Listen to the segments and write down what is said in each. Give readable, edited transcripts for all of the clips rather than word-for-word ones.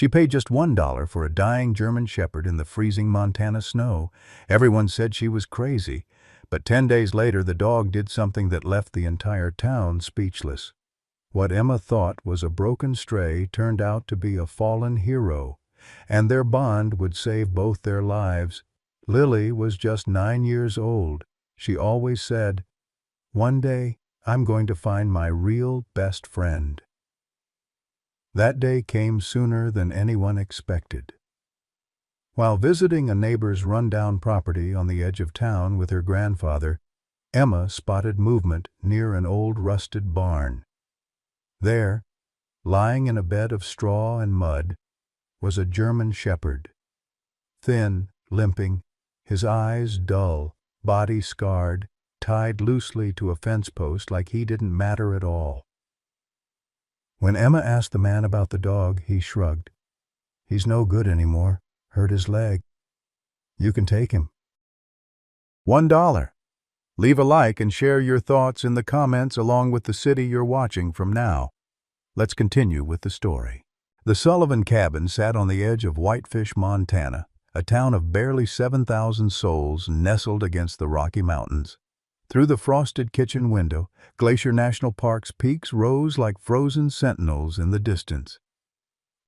She paid just $1 for a dying German Shepherd in the freezing Montana snow. Everyone said she was crazy, but 10 days later the dog did something that left the entire town speechless. What Emma thought was a broken stray turned out to be a fallen hero, and their bond would save both their lives. Lily was just 9 years old. She always said, "One day, I'm going to find my real best friend." That day came sooner than anyone expected. While visiting a neighbor's rundown property on the edge of town with her grandfather, Emma spotted movement near an old rusted barn. There, lying in a bed of straw and mud, was a German Shepherd. Thin, limping, his eyes dull, body scarred, tied loosely to a fence post like he didn't matter at all. When Emma asked the man about the dog, he shrugged. "He's no good anymore. Hurt his leg. You can take him." $1. Leave a like and share your thoughts in the comments along with the city you're watching from now. Let's continue with the story. The Sullivan cabin sat on the edge of Whitefish, Montana, a town of barely 7,000 souls nestled against the Rocky Mountains. Through the frosted kitchen window, Glacier National Park's peaks rose like frozen sentinels in the distance.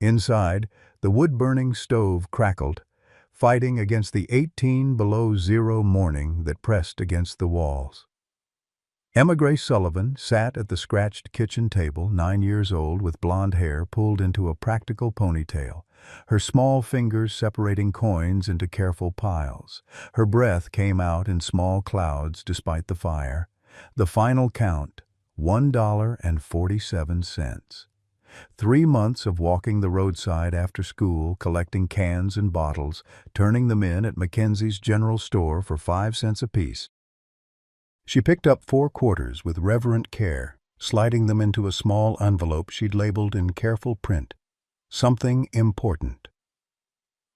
Inside, the wood-burning stove crackled, fighting against the 18 below zero morning that pressed against the walls. Emma Grace Sullivan sat at the scratched kitchen table, 9 years old, with blonde hair pulled into a practical ponytail, her small fingers separating coins into careful piles. Her breath came out in small clouds despite the fire. The final count, $1.47. 3 months of walking the roadside after school, collecting cans and bottles, turning them in at Mackenzie's General Store for 5 cents apiece. She picked up 4 quarters with reverent care, sliding them into a small envelope she'd labeled in careful print, "Something important."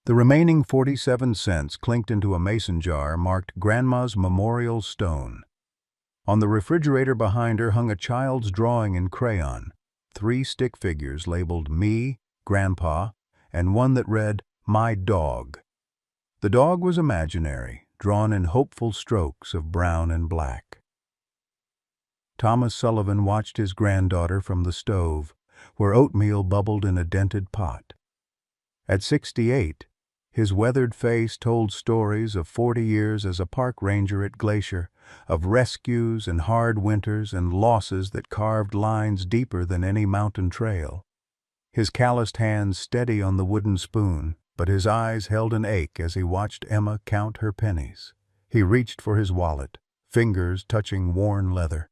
The remaining 47 cents clinked into a mason jar marked Grandma's Memorial Stone. On the refrigerator behind her hung a child's drawing in crayon, 3 stick figures labeled Me, Grandpa, and one that read, My Dog. The dog was imaginary, drawn in hopeful strokes of brown and black. Thomas Sullivan watched his granddaughter from the stove, where oatmeal bubbled in a dented pot. At 68, his weathered face told stories of 40 years as a park ranger at Glacier, of rescues and hard winters and losses that carved lines deeper than any mountain trail. His calloused hands steady on the wooden spoon, but his eyes held an ache as he watched Emma count her pennies. He reached for his wallet, fingers touching worn leather.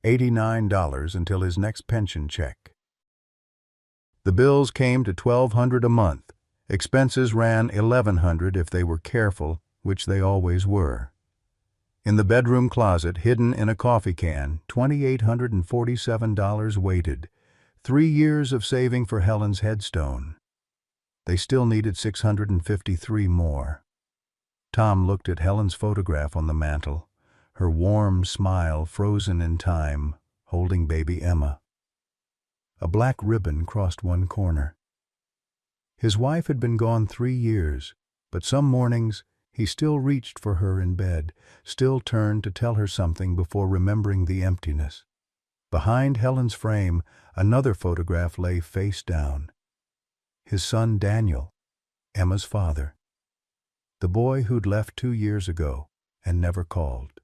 $89 until his next pension check. The bills came to $1,200 a month. Expenses ran $1,100 if they were careful, which they always were. In the bedroom closet, hidden in a coffee can, $2,847 waited. 3 years of saving for Helen's headstone. They still needed $653 more. Tom looked at Helen's photograph on the mantel, her warm smile frozen in time, holding baby Emma. A black ribbon crossed one corner. His wife had been gone 3 years, but some mornings he still reached for her in bed, still turned to tell her something before remembering the emptiness. Behind Helen's frame, another photograph lay face down. His son Daniel, Emma's father. The boy who'd left 2 years ago and never called.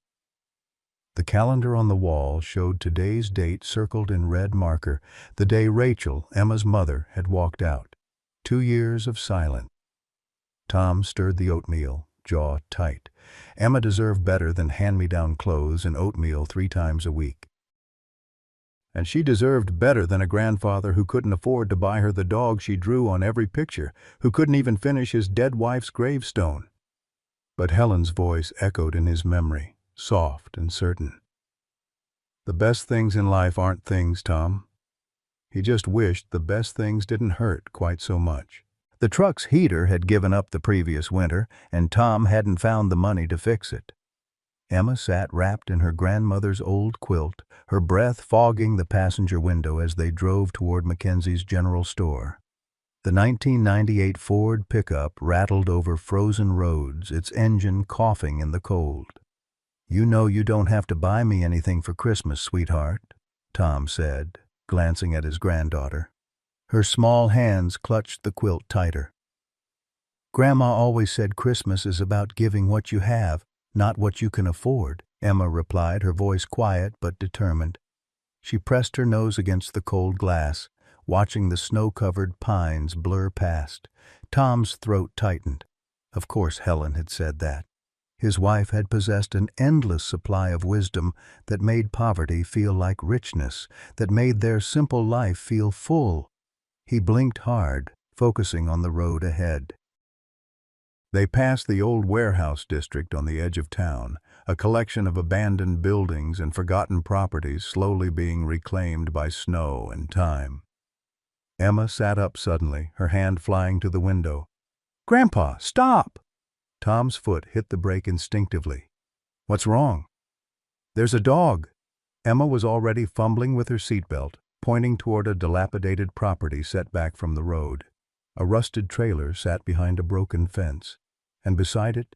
The calendar on the wall showed today's date circled in red marker, the day Rachel, Emma's mother, had walked out. 2 years of silence. Tom stirred the oatmeal, jaw tight. Emma deserved better than hand-me-down clothes and oatmeal 3 times a week. And she deserved better than a grandfather who couldn't afford to buy her the dog she drew on every picture, who couldn't even finish his dead wife's gravestone. But Helen's voice echoed in his memory, soft and certain. "The best things in life aren't things, Tom." He just wished the best things didn't hurt quite so much. The truck's heater had given up the previous winter, and Tom hadn't found the money to fix it. Emma sat wrapped in her grandmother's old quilt, her breath fogging the passenger window as they drove toward Mackenzie's General Store. The 1998 Ford pickup rattled over frozen roads, its engine coughing in the cold. "You know you don't have to buy me anything for Christmas, sweetheart," Tom said, glancing at his granddaughter. Her small hands clutched the quilt tighter. "Grandma always said Christmas is about giving what you have, not what you can afford," Emma replied, her voice quiet but determined. She pressed her nose against the cold glass, watching the snow-covered pines blur past. Tom's throat tightened. Of course Helen had said that. His wife had possessed an endless supply of wisdom that made poverty feel like richness, that made their simple life feel full. He blinked hard, focusing on the road ahead. They passed the old warehouse district on the edge of town, a collection of abandoned buildings and forgotten properties slowly being reclaimed by snow and time. Emma sat up suddenly, her hand flying to the window. "Grandpa, stop!" Tom's foot hit the brake instinctively. "What's wrong?" "There's a dog." Emma was already fumbling with her seatbelt, pointing toward a dilapidated property set back from the road. A rusted trailer sat behind a broken fence, and beside it,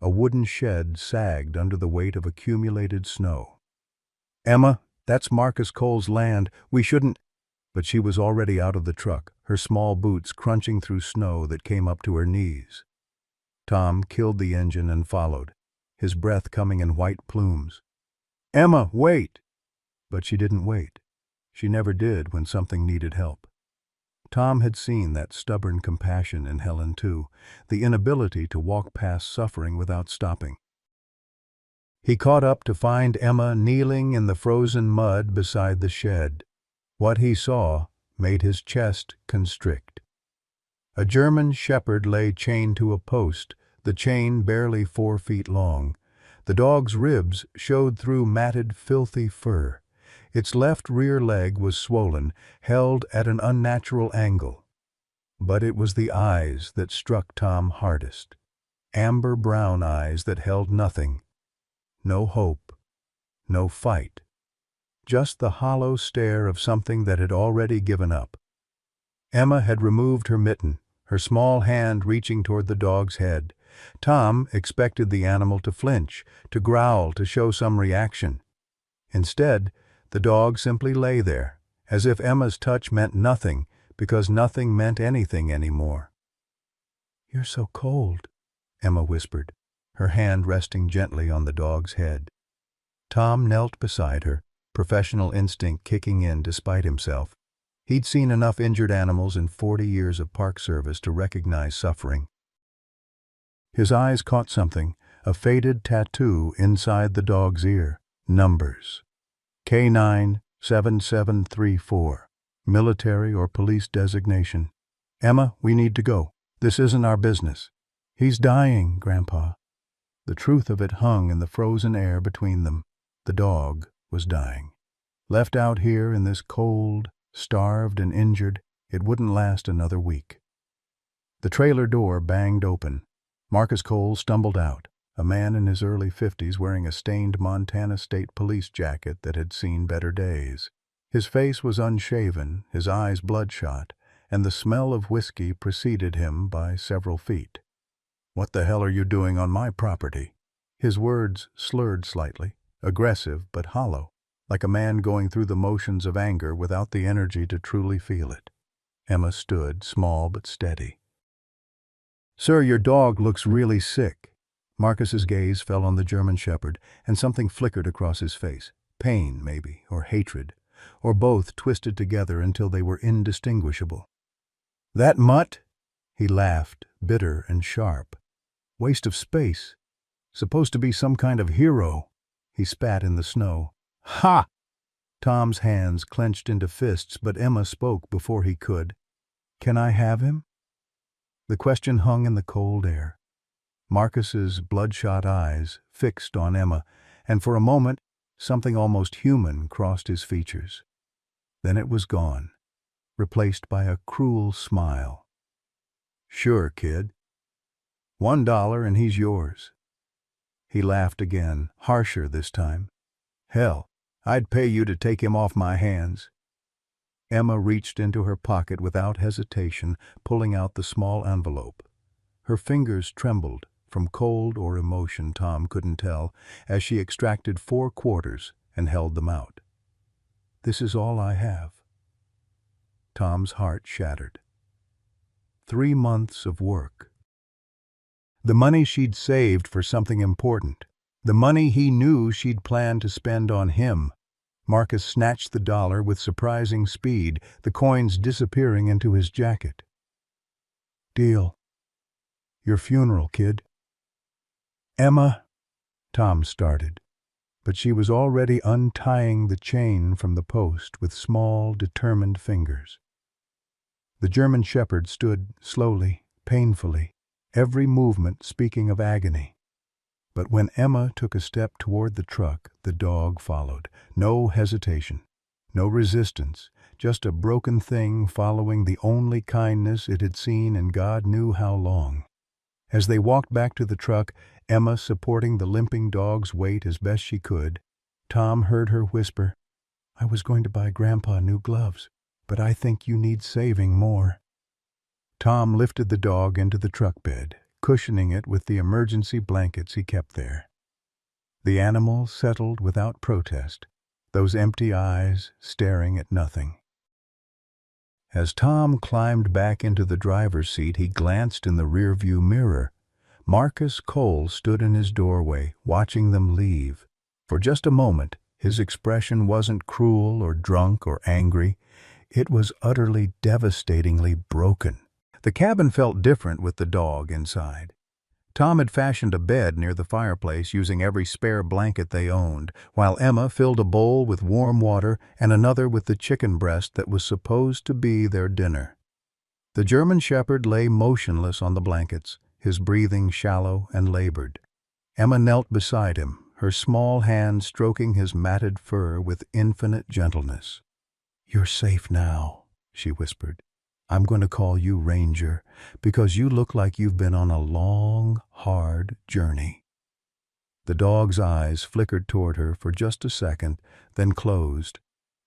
a wooden shed sagged under the weight of accumulated snow. "Emma, that's Marcus Cole's land. We shouldn't—" But she was already out of the truck, her small boots crunching through snow that came up to her knees. Tom killed the engine and followed, his breath coming in white plumes. "Emma, wait!" But she didn't wait. She never did when something needed help. Tom had seen that stubborn compassion in Helen too, the inability to walk past suffering without stopping. He caught up to find Emma kneeling in the frozen mud beside the shed. What he saw made his chest constrict. A German shepherd lay chained to a post, the chain barely 4 feet long. The dog's ribs showed through matted, filthy fur. Its left rear leg was swollen, held at an unnatural angle. But it was the eyes that struck Tom hardest. Amber-brown eyes that held nothing. No hope. No fight. Just the hollow stare of something that had already given up. Emma had removed her mitten, her small hand reaching toward the dog's head. Tom expected the animal to flinch, to growl, to show some reaction. Instead, the dog simply lay there, as if Emma's touch meant nothing, because nothing meant anything anymore. "You're so cold," Emma whispered, her hand resting gently on the dog's head. Tom knelt beside her, professional instinct kicking in despite himself. He'd seen enough injured animals in 40 years of park service to recognize suffering. His eyes caught something, a faded tattoo inside the dog's ear. Numbers. K9 7734. Military or police designation. "Emma, we need to go. This isn't our business." "He's dying, Grandpa." The truth of it hung in the frozen air between them. The dog was dying. Left out here in this cold, starved and injured, it wouldn't last another week. The trailer door banged open. Marcus Cole stumbled out, a man in his early 50s wearing a stained Montana State Police jacket that had seen better days. His face was unshaven, his eyes bloodshot, and the smell of whiskey preceded him by several feet. "What the hell are you doing on my property?" His words slurred slightly, aggressive but hollow, like a man going through the motions of anger without the energy to truly feel it. Emma stood, small but steady. "Sir, your dog looks really sick." Marcus's gaze fell on the German shepherd, and something flickered across his face. Pain, maybe, or hatred, or both twisted together until they were indistinguishable. "That mutt?" He laughed, bitter and sharp. "Waste of space. Supposed to be some kind of hero." He spat in the snow. "Ha!" Tom's hands clenched into fists, but Emma spoke before he could. "Can I have him?" The question hung in the cold air. Marcus's bloodshot eyes fixed on Emma, and for a moment something almost human crossed his features. Then it was gone, replaced by a cruel smile. "Sure, kid. $1 and he's yours." He laughed again, harsher this time. "Hell, I'd pay you to take him off my hands." Emma reached into her pocket without hesitation, pulling out the small envelope. Her fingers trembled, from cold or emotion Tom couldn't tell, as she extracted 4 quarters and held them out. "This is all I have." Tom's heart shattered. 3 months of work. The money she'd saved for something important. The money he knew she'd planned to spend on him. Marcus snatched the dollar with surprising speed, the coins disappearing into his jacket. "Deal. Your funeral, kid." "Emma," Tom started, but she was already untying the chain from the post with small, determined fingers. The German shepherd stood slowly, painfully, every movement speaking of agony. But when Emma took a step toward the truck, the dog followed. No hesitation, no resistance, just a broken thing following the only kindness it had seen in God knew how long. As they walked back to the truck, Emma supporting the limping dog's weight as best she could, Tom heard her whisper, "I was going to buy Grandpa new gloves, but I think you need saving more." Tom lifted the dog into the truck bed, cushioning it with the emergency blankets he kept there. The animal settled without protest, those empty eyes staring at nothing. As Tom climbed back into the driver's seat, he glanced in the rearview mirror. Marcus Cole stood in his doorway, watching them leave. For just a moment, his expression wasn't cruel or drunk or angry. It was utterly, devastatingly broken. The cabin felt different with the dog inside. Tom had fashioned a bed near the fireplace using every spare blanket they owned, while Emma filled a bowl with warm water and another with the chicken breast that was supposed to be their dinner. The German shepherd lay motionless on the blankets, his breathing shallow and labored. Emma knelt beside him, her small hand stroking his matted fur with infinite gentleness. "You're safe now," she whispered. "I'm going to call you Ranger, because you look like you've been on a long, hard journey." The dog's eyes flickered toward her for just a second, then closed.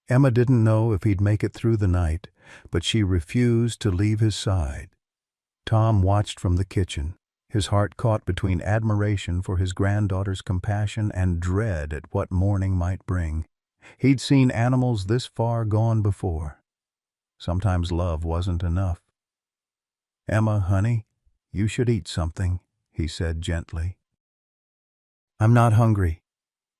Emma didn't know if he'd make it through the night, but she refused to leave his side. Tom watched from the kitchen, his heart caught between admiration for his granddaughter's compassion and dread at what morning might bring. He'd seen animals this far gone before. Sometimes love wasn't enough. "Emma, honey, you should eat something," he said gently. "I'm not hungry."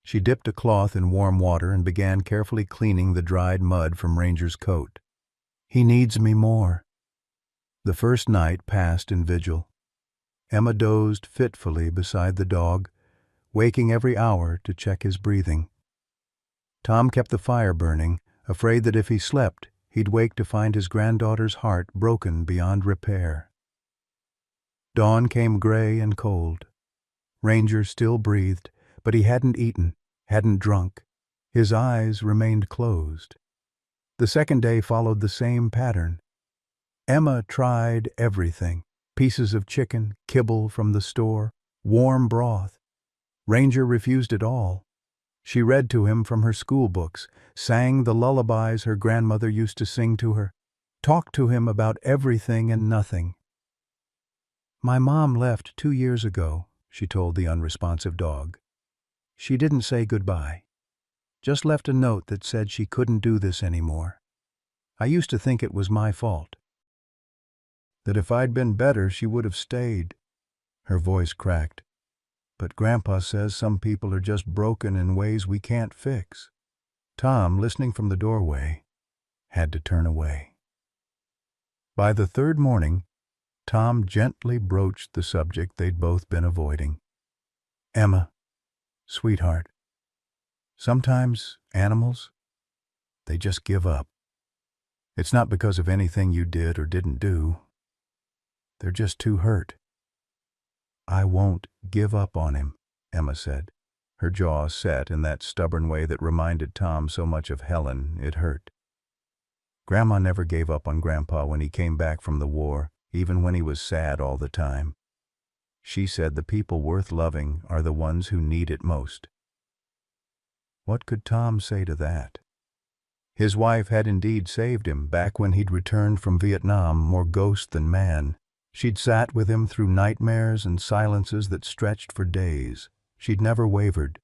She dipped a cloth in warm water and began carefully cleaning the dried mud from Ranger's coat. "He needs me more." The first night passed in vigil. Emma dozed fitfully beside the dog, waking every hour to check his breathing. Tom kept the fire burning, afraid that if he slept, he'd wake to find his granddaughter's heart broken beyond repair. Dawn came gray and cold. Ranger still breathed, but he hadn't eaten, hadn't drunk. His eyes remained closed. The second day followed the same pattern. Emma tried everything: pieces of chicken, kibble from the store, warm broth. Ranger refused it all. She read to him from her school books, sang the lullabies her grandmother used to sing to her, talked to him about everything and nothing. "My mom left 2 years ago," she told the unresponsive dog. "She didn't say goodbye. Just left a note that said she couldn't do this anymore. I used to think it was my fault. That if I'd been better, she would have stayed." Her voice cracked. "But Grandpa says some people are just broken in ways we can't fix." Tom, listening from the doorway, had to turn away. By the third morning, Tom gently broached the subject they'd both been avoiding. "Emma, sweetheart, sometimes animals, they just give up. It's not because of anything you did or didn't do. They're just too hurt." "I won't give up on him," Emma said, her jaw set in that stubborn way that reminded Tom so much of Helen it hurt. "Grandma never gave up on Grandpa when he came back from the war, even when he was sad all the time. She said the people worth loving are the ones who need it most." What could Tom say to that? His wife had indeed saved him back when he'd returned from Vietnam, more ghost than man. She'd sat with him through nightmares and silences that stretched for days. She'd never wavered.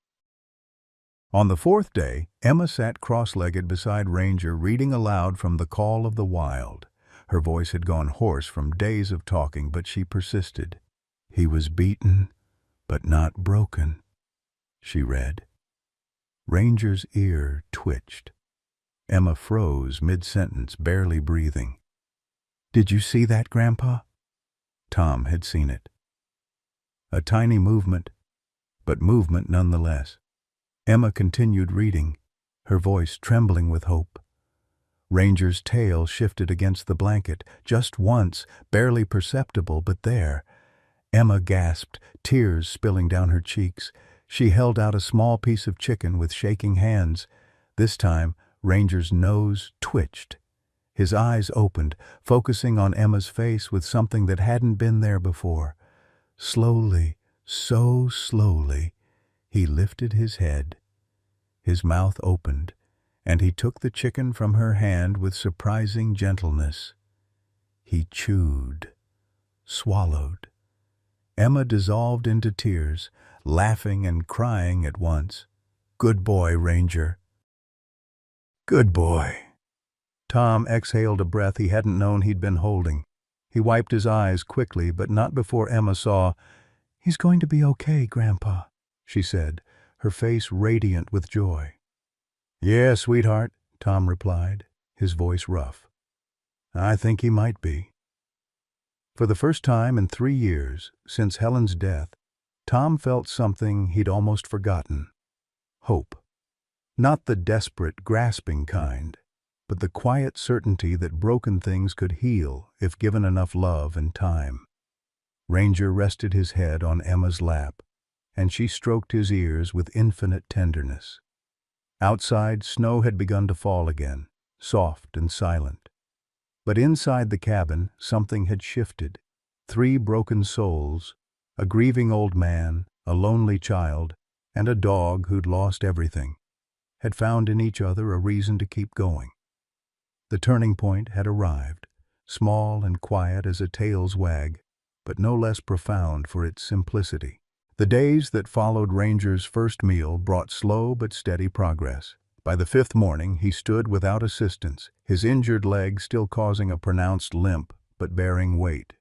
On the fourth day, Emma sat cross-legged beside Ranger, reading aloud from The Call of the Wild. Her voice had gone hoarse from days of talking, but she persisted. "He was beaten, but not broken," she read. Ranger's ear twitched. Emma froze mid-sentence, barely breathing. "Did you see that, Grandpa?" Tom had seen it. A tiny movement, but movement nonetheless. Emma continued reading, her voice trembling with hope. Ranger's tail shifted against the blanket, just once, barely perceptible, but there. Emma gasped, tears spilling down her cheeks. She held out a small piece of chicken with shaking hands. This time, Ranger's nose twitched. His eyes opened, focusing on Emma's face with something that hadn't been there before. Slowly, so slowly, he lifted his head. His mouth opened, and he took the chicken from her hand with surprising gentleness. He chewed, swallowed. Emma dissolved into tears, laughing and crying at once. "Good boy, Ranger." "Good boy." Tom exhaled a breath he hadn't known he'd been holding. He wiped his eyes quickly, but not before Emma saw. "He's going to be okay, Grandpa," she said, her face radiant with joy. "Yeah, sweetheart," Tom replied, his voice rough. "I think he might be." For the first time in 3 years, since Helen's death, Tom felt something he'd almost forgotten. Hope. Not the desperate, grasping kind, but the quiet certainty that broken things could heal if given enough love and time. Ranger rested his head on Emma's lap, and she stroked his ears with infinite tenderness. Outside, snow had begun to fall again, soft and silent. But inside the cabin, something had shifted. 3 broken souls, a grieving old man, a lonely child, and a dog who'd lost everything, had found in each other a reason to keep going. The turning point had arrived, small and quiet as a tail's wag, but no less profound for its simplicity. The days that followed Ranger's first meal brought slow but steady progress. By the 5th morning, he stood without assistance, his injured leg still causing a pronounced limp, but bearing weight.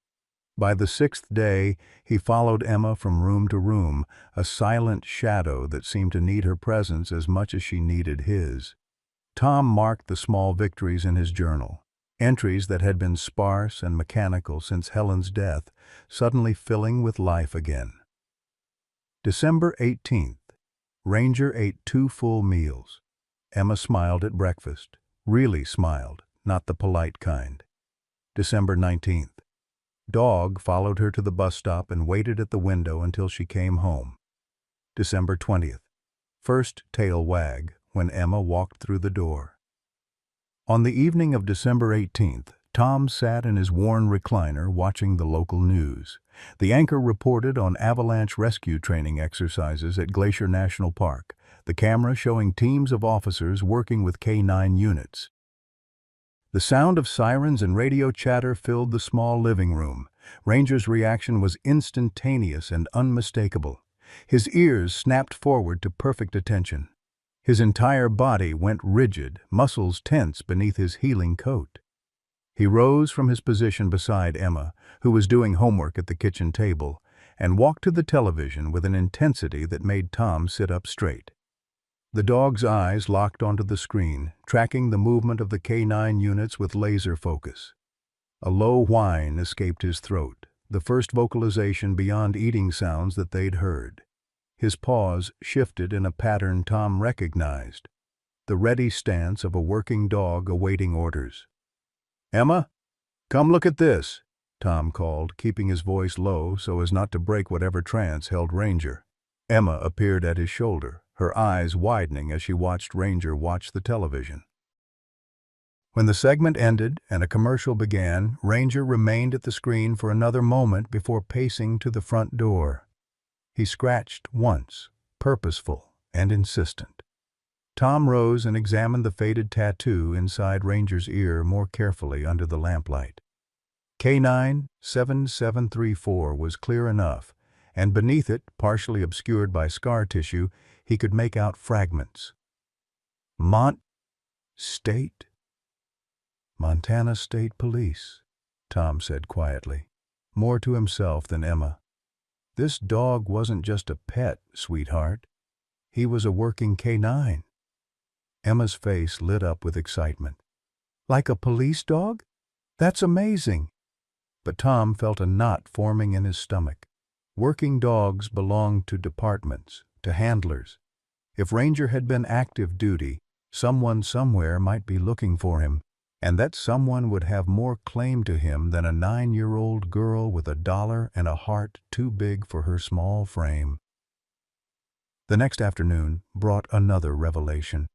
By the 6th day, he followed Emma from room to room, a silent shadow that seemed to need her presence as much as she needed his. Tom marked the small victories in his journal, entries that had been sparse and mechanical since Helen's death, suddenly filling with life again. December 18th. Ranger ate 2 full meals. Emma smiled at breakfast, really smiled, not the polite kind. December 19th. Dog followed her to the bus stop and waited at the window until she came home. December 20th. First tail wag when Emma walked through the door. On the evening of December 18th, Tom sat in his worn recliner watching the local news. The anchor reported on avalanche rescue training exercises at Glacier National Park, the camera showing teams of officers working with K-9 units. The sound of sirens and radio chatter filled the small living room. Ranger's reaction was instantaneous and unmistakable. His ears snapped forward to perfect attention. His entire body went rigid, muscles tense beneath his healing coat. He rose from his position beside Emma, who was doing homework at the kitchen table, and walked to the television with an intensity that made Tom sit up straight. The dog's eyes locked onto the screen, tracking the movement of the K-9 units with laser focus. A low whine escaped his throat, the first vocalization beyond eating sounds that they'd heard. His paws shifted in a pattern Tom recognized, the ready stance of a working dog awaiting orders. "Emma, come look at this," Tom called, keeping his voice low so as not to break whatever trance held Ranger. Emma appeared at his shoulder, her eyes widening as she watched Ranger watch the television. When the segment ended and a commercial began, Ranger remained at the screen for another moment before pacing to the front door. He scratched once, purposeful and insistent. Tom rose and examined the faded tattoo inside Ranger's ear more carefully under the lamplight. K97734 was clear enough, and beneath it, partially obscured by scar tissue, he could make out fragments. State? Montana State Police, Tom said quietly, more to himself than Emma. This dog wasn't just a pet, sweetheart. He was a working K9. Emma's face lit up with excitement. Like a police dog? That's amazing. But Tom felt a knot forming in his stomach. Working dogs belonged to departments, to handlers. If Ranger had been active duty, someone somewhere might be looking for him, and that someone would have more claim to him than a 9-year-old girl with $1 and a heart too big for her small frame. The next afternoon brought another revelation.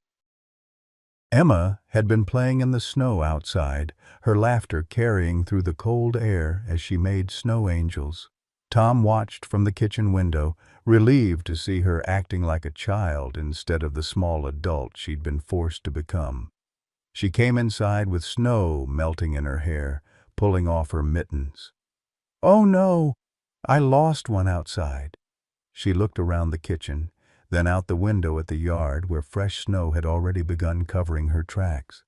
Emma had been playing in the snow outside, her laughter carrying through the cold air as she made snow angels. Tom watched from the kitchen window, relieved to see her acting like a child instead of the small adult she'd been forced to become. She came inside with snow melting in her hair, pulling off her mittens. "Oh no, I lost one outside." She looked around the kitchen, then out the window at the yard where fresh snow had already begun covering her tracks.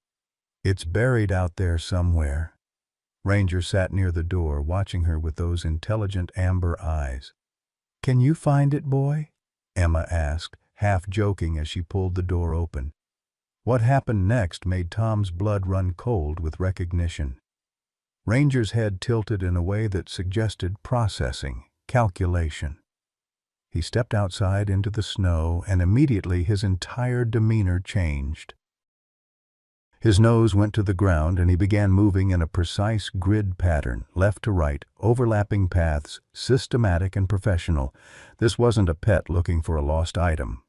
"It's buried out there somewhere." Ranger sat near the door, watching her with those intelligent amber eyes. "Can you find it, boy?" Emma asked, half joking as she pulled the door open. What happened next made Tom's blood run cold with recognition. Ranger's head tilted in a way that suggested processing, calculation. He stepped outside into the snow, and immediately his entire demeanor changed. His nose went to the ground, and he began moving in a precise grid pattern, left to right, overlapping paths, systematic and professional. This wasn't a pet looking for a lost item.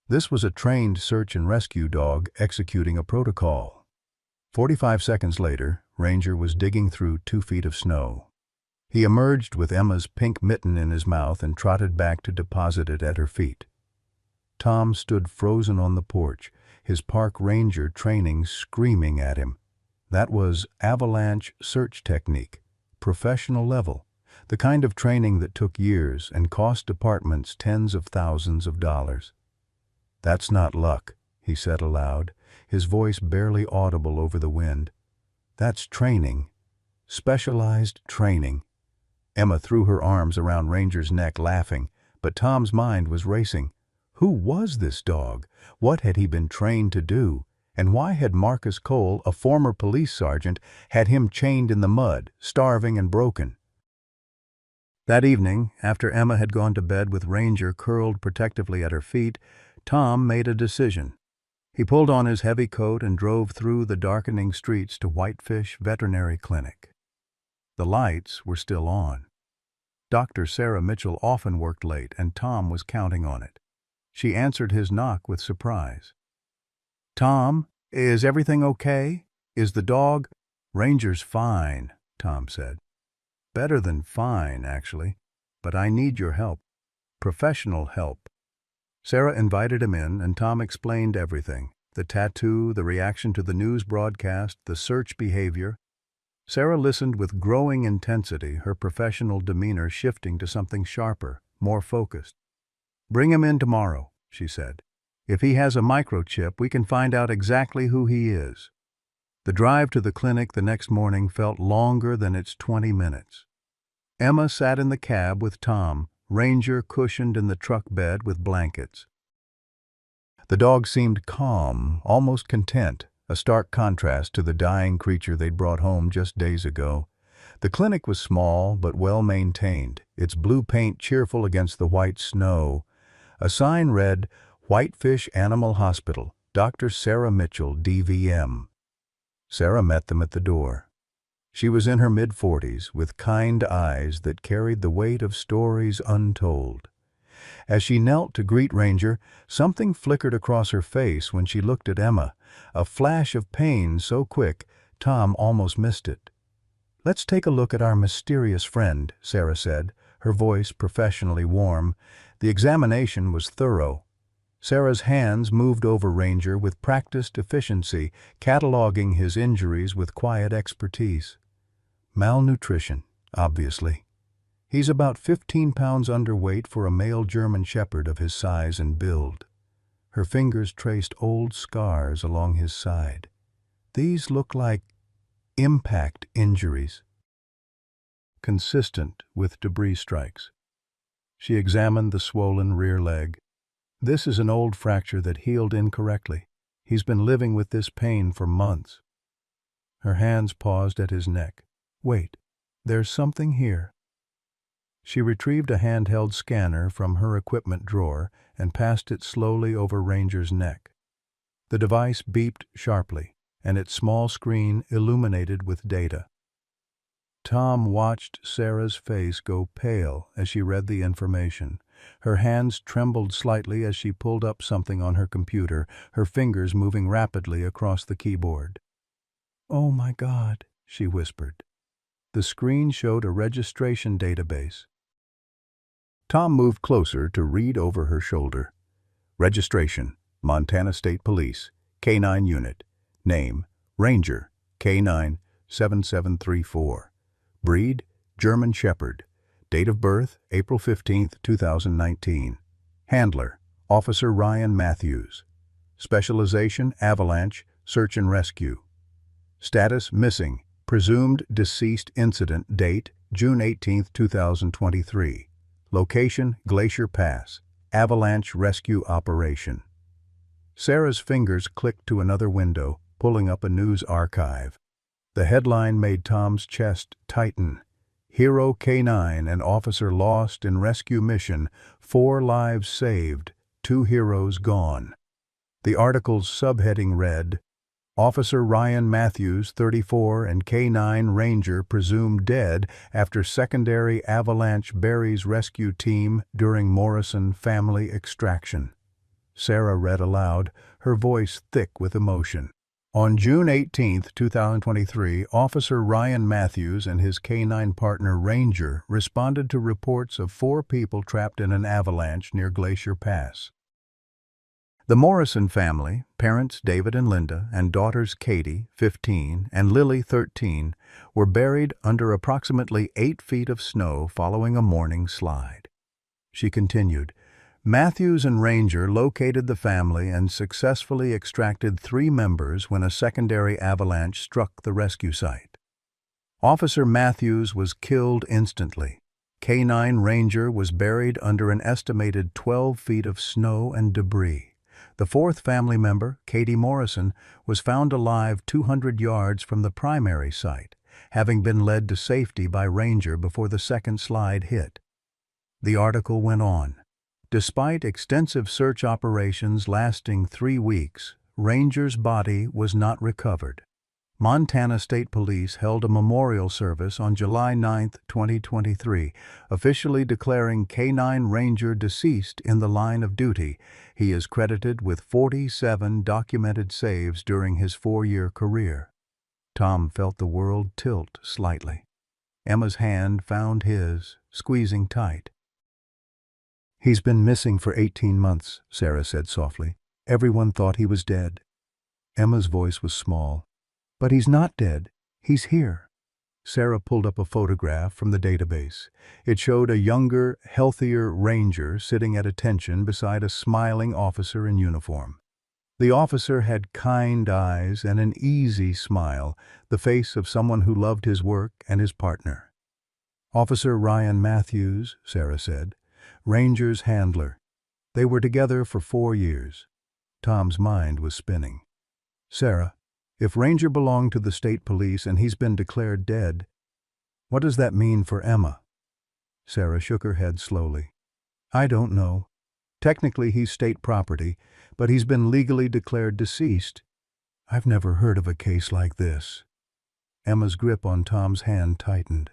This was a trained search and rescue dog executing a protocol. 45 seconds later, Ranger was digging through 2 feet of snow. He emerged with Emma's pink mitten in his mouth and trotted back to deposit it at her feet. Tom stood frozen on the porch, his park ranger training screaming at him. That was avalanche search technique, professional level, the kind of training that took years and cost departments tens of thousands of dollars. "That's not luck," he said aloud, his voice barely audible over the wind. "That's training. Specialized training." Emma threw her arms around Ranger's neck, laughing, but Tom's mind was racing. Who was this dog? What had he been trained to do? And why had Marcus Cole, a former police sergeant, had him chained in the mud, starving and broken? That evening, after Emma had gone to bed with Ranger curled protectively at her feet, Tom made a decision. He pulled on his heavy coat and drove through the darkening streets to Whitefish Veterinary Clinic. The lights were still on. Dr. Sarah Mitchell often worked late, and Tom was counting on it. She answered his knock with surprise. "Tom, is everything okay? Is the dog—" "Ranger's fine," Tom said. "Better than fine, actually. But I need your help. Professional help." Sarah invited him in, and Tom explained everything. The tattoo, the reaction to the news broadcast, the search behavior. Sarah listened with growing intensity, her professional demeanor shifting to something sharper, more focused. "Bring him in tomorrow," she said. "If he has a microchip, we can find out exactly who he is." The drive to the clinic the next morning felt longer than its 20 minutes. Emma sat in the cab with Tom, Ranger cushioned in the truck bed with blankets. The dog seemed calm, almost content, a stark contrast to the dying creature they'd brought home just days ago. The clinic was small but well-maintained, its blue paint cheerful against the white snow. A sign read, "Whitefish Animal Hospital, Dr. Sarah Mitchell, DVM." Sarah met them at the door. She was in her mid-40s, with kind eyes that carried the weight of stories untold. As she knelt to greet Ranger, something flickered across her face when she looked at Emma, a flash of pain so quick Tom almost missed it. "Let's take a look at our mysterious friend," Sarah said, her voice professionally warm. The examination was thorough. Sarah's hands moved over Ranger with practiced efficiency, cataloging his injuries with quiet expertise. Malnutrition, obviously. He's about 15 pounds underweight for a male German Shepherd of his size and build. Her fingers traced old scars along his side. These look like impact injuries, consistent with debris strikes. She examined the swollen rear leg. This is an old fracture that healed incorrectly. He's been living with this pain for months. Her hands paused at his neck. Wait, there's something here. She retrieved a handheld scanner from her equipment drawer and passed it slowly over Ranger's neck. The device beeped sharply, and its small screen illuminated with data. Tom watched Sarah's face go pale as she read the information. Her hands trembled slightly as she pulled up something on her computer, her fingers moving rapidly across the keyboard. "Oh my God," she whispered. The screen showed a registration database. Tom moved closer to read over her shoulder. Registration, Montana State Police, K9 Unit. Name, Ranger, K9 7734. Breed, German Shepherd. Date of birth, April 15, 2019. Handler, Officer Ryan Matthews. Specialization, Avalanche, Search and Rescue. Status, missing. Presumed deceased incident. Date, June 18, 2023. Location, Glacier Pass. Avalanche Rescue Operation. Sarah's fingers clicked to another window, pulling up a news archive. The headline made Tom's chest tighten. Hero K9 and officer lost in rescue mission, 4 lives saved, 2 heroes gone. The article's subheading read, Officer Ryan Matthews, 34, and K9 Ranger presumed dead after secondary avalanche buries rescue team during Morrison family extraction. Sarah read aloud, her voice thick with emotion. On June 18, 2023, Officer Ryan Matthews and his K9 partner Ranger responded to reports of 4 people trapped in an avalanche near Glacier Pass. The Morrison family, parents David and Linda, and daughters Katie, 15, and Lily, 13, were buried under approximately 8 feet of snow following a morning slide. She continued, Matthews and Ranger located the family and successfully extracted 3 members when a secondary avalanche struck the rescue site. Officer Matthews was killed instantly. K9 Ranger was buried under an estimated 12 feet of snow and debris. The 4th family member, Katie Morrison, was found alive 200 yards from the primary site, having been led to safety by Ranger before the second slide hit. The article went on. Despite extensive search operations lasting 3 weeks, Ranger's body was not recovered. Montana State Police held a memorial service on July 9, 2023, officially declaring K9 Ranger deceased in the line of duty. He is credited with 47 documented saves during his 4-year career. Tom felt the world tilt slightly. Emma's hand found his, squeezing tight. "He's been missing for 18 months, Sarah said softly. Everyone thought he was dead." Emma's voice was small. "But he's not dead. He's here." Sarah pulled up a photograph from the database. It showed a younger, healthier Ranger sitting at attention beside a smiling officer in uniform. The officer had kind eyes and an easy smile, the face of someone who loved his work and his partner. "Officer Ryan Matthews," Sarah said. "Ranger's handler. They were together for 4 years." Tom's mind was spinning. "Sarah, if Ranger belonged to the state police and he's been declared dead, what does that mean for Emma?" Sarah shook her head slowly. "I don't know. Technically he's state property, but he's been legally declared deceased. I've never heard of a case like this." Emma's grip on Tom's hand tightened.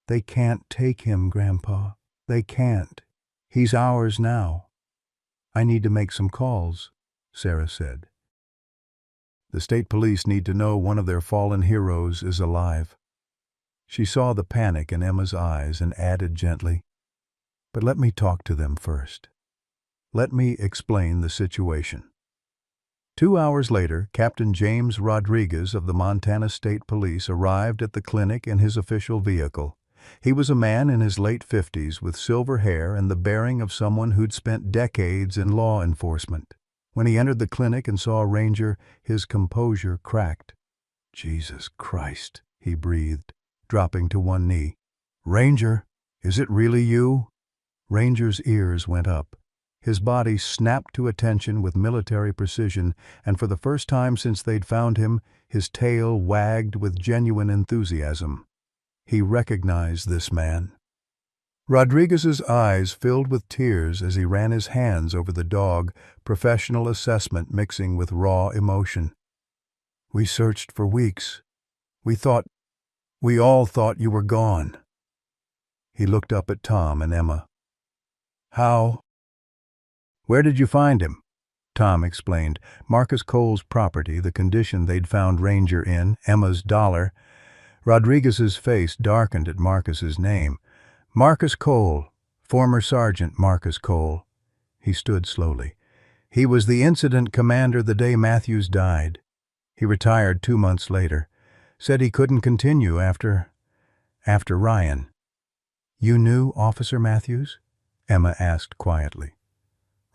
"They can't take him, Grandpa. They can't. He's ours now." "I need to make some calls," Sarah said. "The state police need to know one of their fallen heroes is alive." She saw the panic in Emma's eyes and added gently, "But let me talk to them first." Let me explain the situation. 2 hours later, Captain James Rodriguez of the Montana State Police arrived at the clinic in his official vehicle. He was a man in his late 50s with silver hair and the bearing of someone who'd spent decades in law enforcement. When he entered the clinic and saw Ranger, his composure cracked. "Jesus Christ," he breathed, dropping to one knee. "Ranger, is it really you?" Ranger's ears went up. His body snapped to attention with military precision, and for the first time since they'd found him, his tail wagged with genuine enthusiasm. He recognized this man. Rodriguez's eyes filled with tears as he ran his hands over the dog, professional assessment mixing with raw emotion. "We searched for weeks. We all thought you were gone." He looked up at Tom and Emma. "How? Where did you find him?" Tom explained. Marcus Cole's property, the condition they'd found Ranger in, Emma's dollar. Rodriguez's face darkened at Marcus's name. "Marcus Cole, former Sergeant Marcus Cole." He stood slowly. "He was the incident commander the day Matthews died. He retired 2 months later. Said he couldn't continue after Ryan." "You knew Officer Matthews?" Emma asked quietly.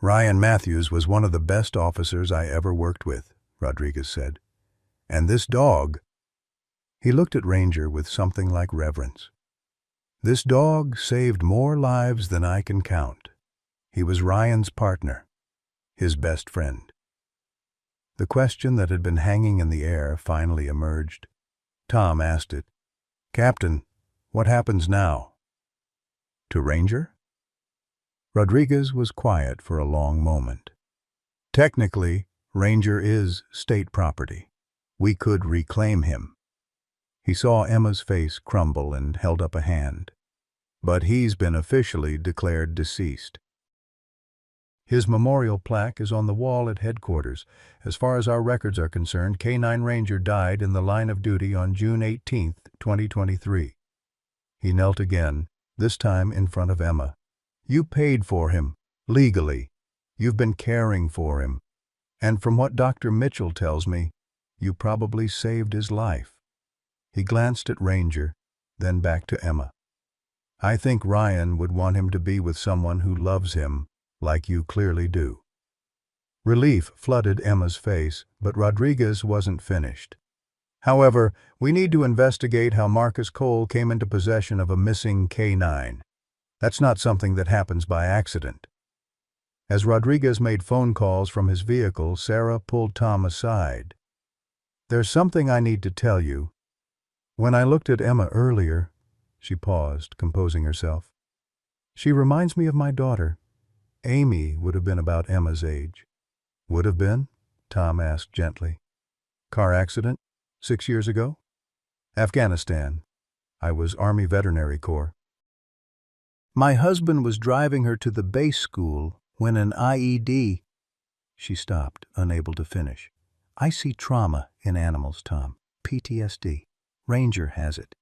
"Ryan Matthews was one of the best officers I ever worked with," Rodriguez said. "And this dog—" He looked at Ranger with something like reverence. "This dog saved more lives than I can count. He was Ryan's partner, his best friend." The question that had been hanging in the air finally emerged. Tom asked it. "Captain, what happens now?" "To Ranger?" Rodriguez was quiet for a long moment. "Technically, Ranger is state property. We could reclaim him." He saw Emma's face crumble and held up a hand. "But he's been officially declared deceased. His memorial plaque is on the wall at headquarters. As far as our records are concerned, K9 Ranger died in the line of duty on June 18, 2023. He knelt again, this time in front of Emma. "You paid for him, legally. You've been caring for him. And from what Dr. Mitchell tells me, you probably saved his life." He glanced at Ranger, then back to Emma. "I think Ryan would want him to be with someone who loves him, like you clearly do." Relief flooded Emma's face, but Rodriguez wasn't finished. "However, we need to investigate how Marcus Cole came into possession of a missing K9. That's not something that happens by accident." As Rodriguez made phone calls from his vehicle, Sarah pulled Tom aside. "There's something I need to tell you. When I looked at Emma earlier," she paused, composing herself, "she reminds me of my daughter. Amy would have been about Emma's age." "Would have been?" Tom asked gently. "Car accident? 6 years ago?" "Afghanistan. I was Army Veterinary Corps. My husband was driving her to the base school when an IED—" She stopped, unable to finish. "I see trauma in animals, Tom. PTSD. Ranger has it.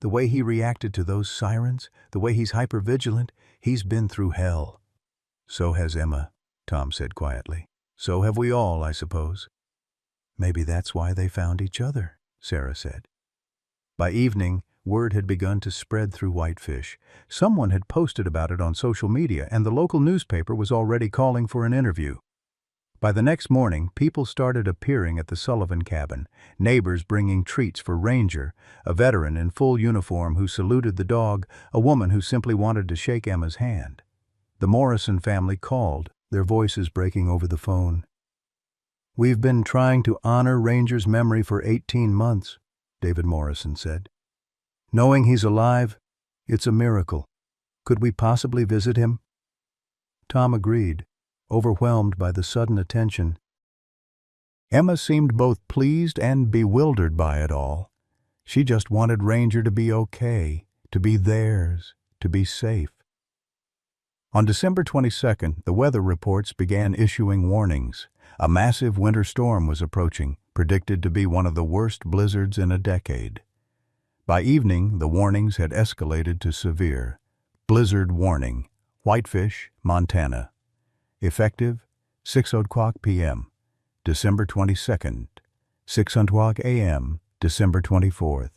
The way he reacted to those sirens, the way he's hypervigilant, he's been through hell." "So has Emma," Tom said quietly. "So have we all, I suppose." "Maybe that's why they found each other," Sarah said. By evening, word had begun to spread through Whitefish. Someone had posted about it on social media, and the local newspaper was already calling for an interview. By the next morning, people started appearing at the Sullivan cabin, neighbors bringing treats for Ranger, a veteran in full uniform who saluted the dog, a woman who simply wanted to shake Emma's hand. The Morrison family called, their voices breaking over the phone. "We've been trying to honor Ranger's memory for 18 months, David Morrison said. "Knowing he's alive, it's a miracle. Could we possibly visit him?" Tom agreed, overwhelmed by the sudden attention. Emma seemed both pleased and bewildered by it all. She just wanted Ranger to be okay, to be theirs, to be safe. On December 22nd, the weather reports began issuing warnings. A massive winter storm was approaching, predicted to be one of the worst blizzards in a decade. By evening, the warnings had escalated to severe. Blizzard warning, Whitefish, Montana. Effective 6:00 p.m., December 22nd, 6:00 a.m., December 24th.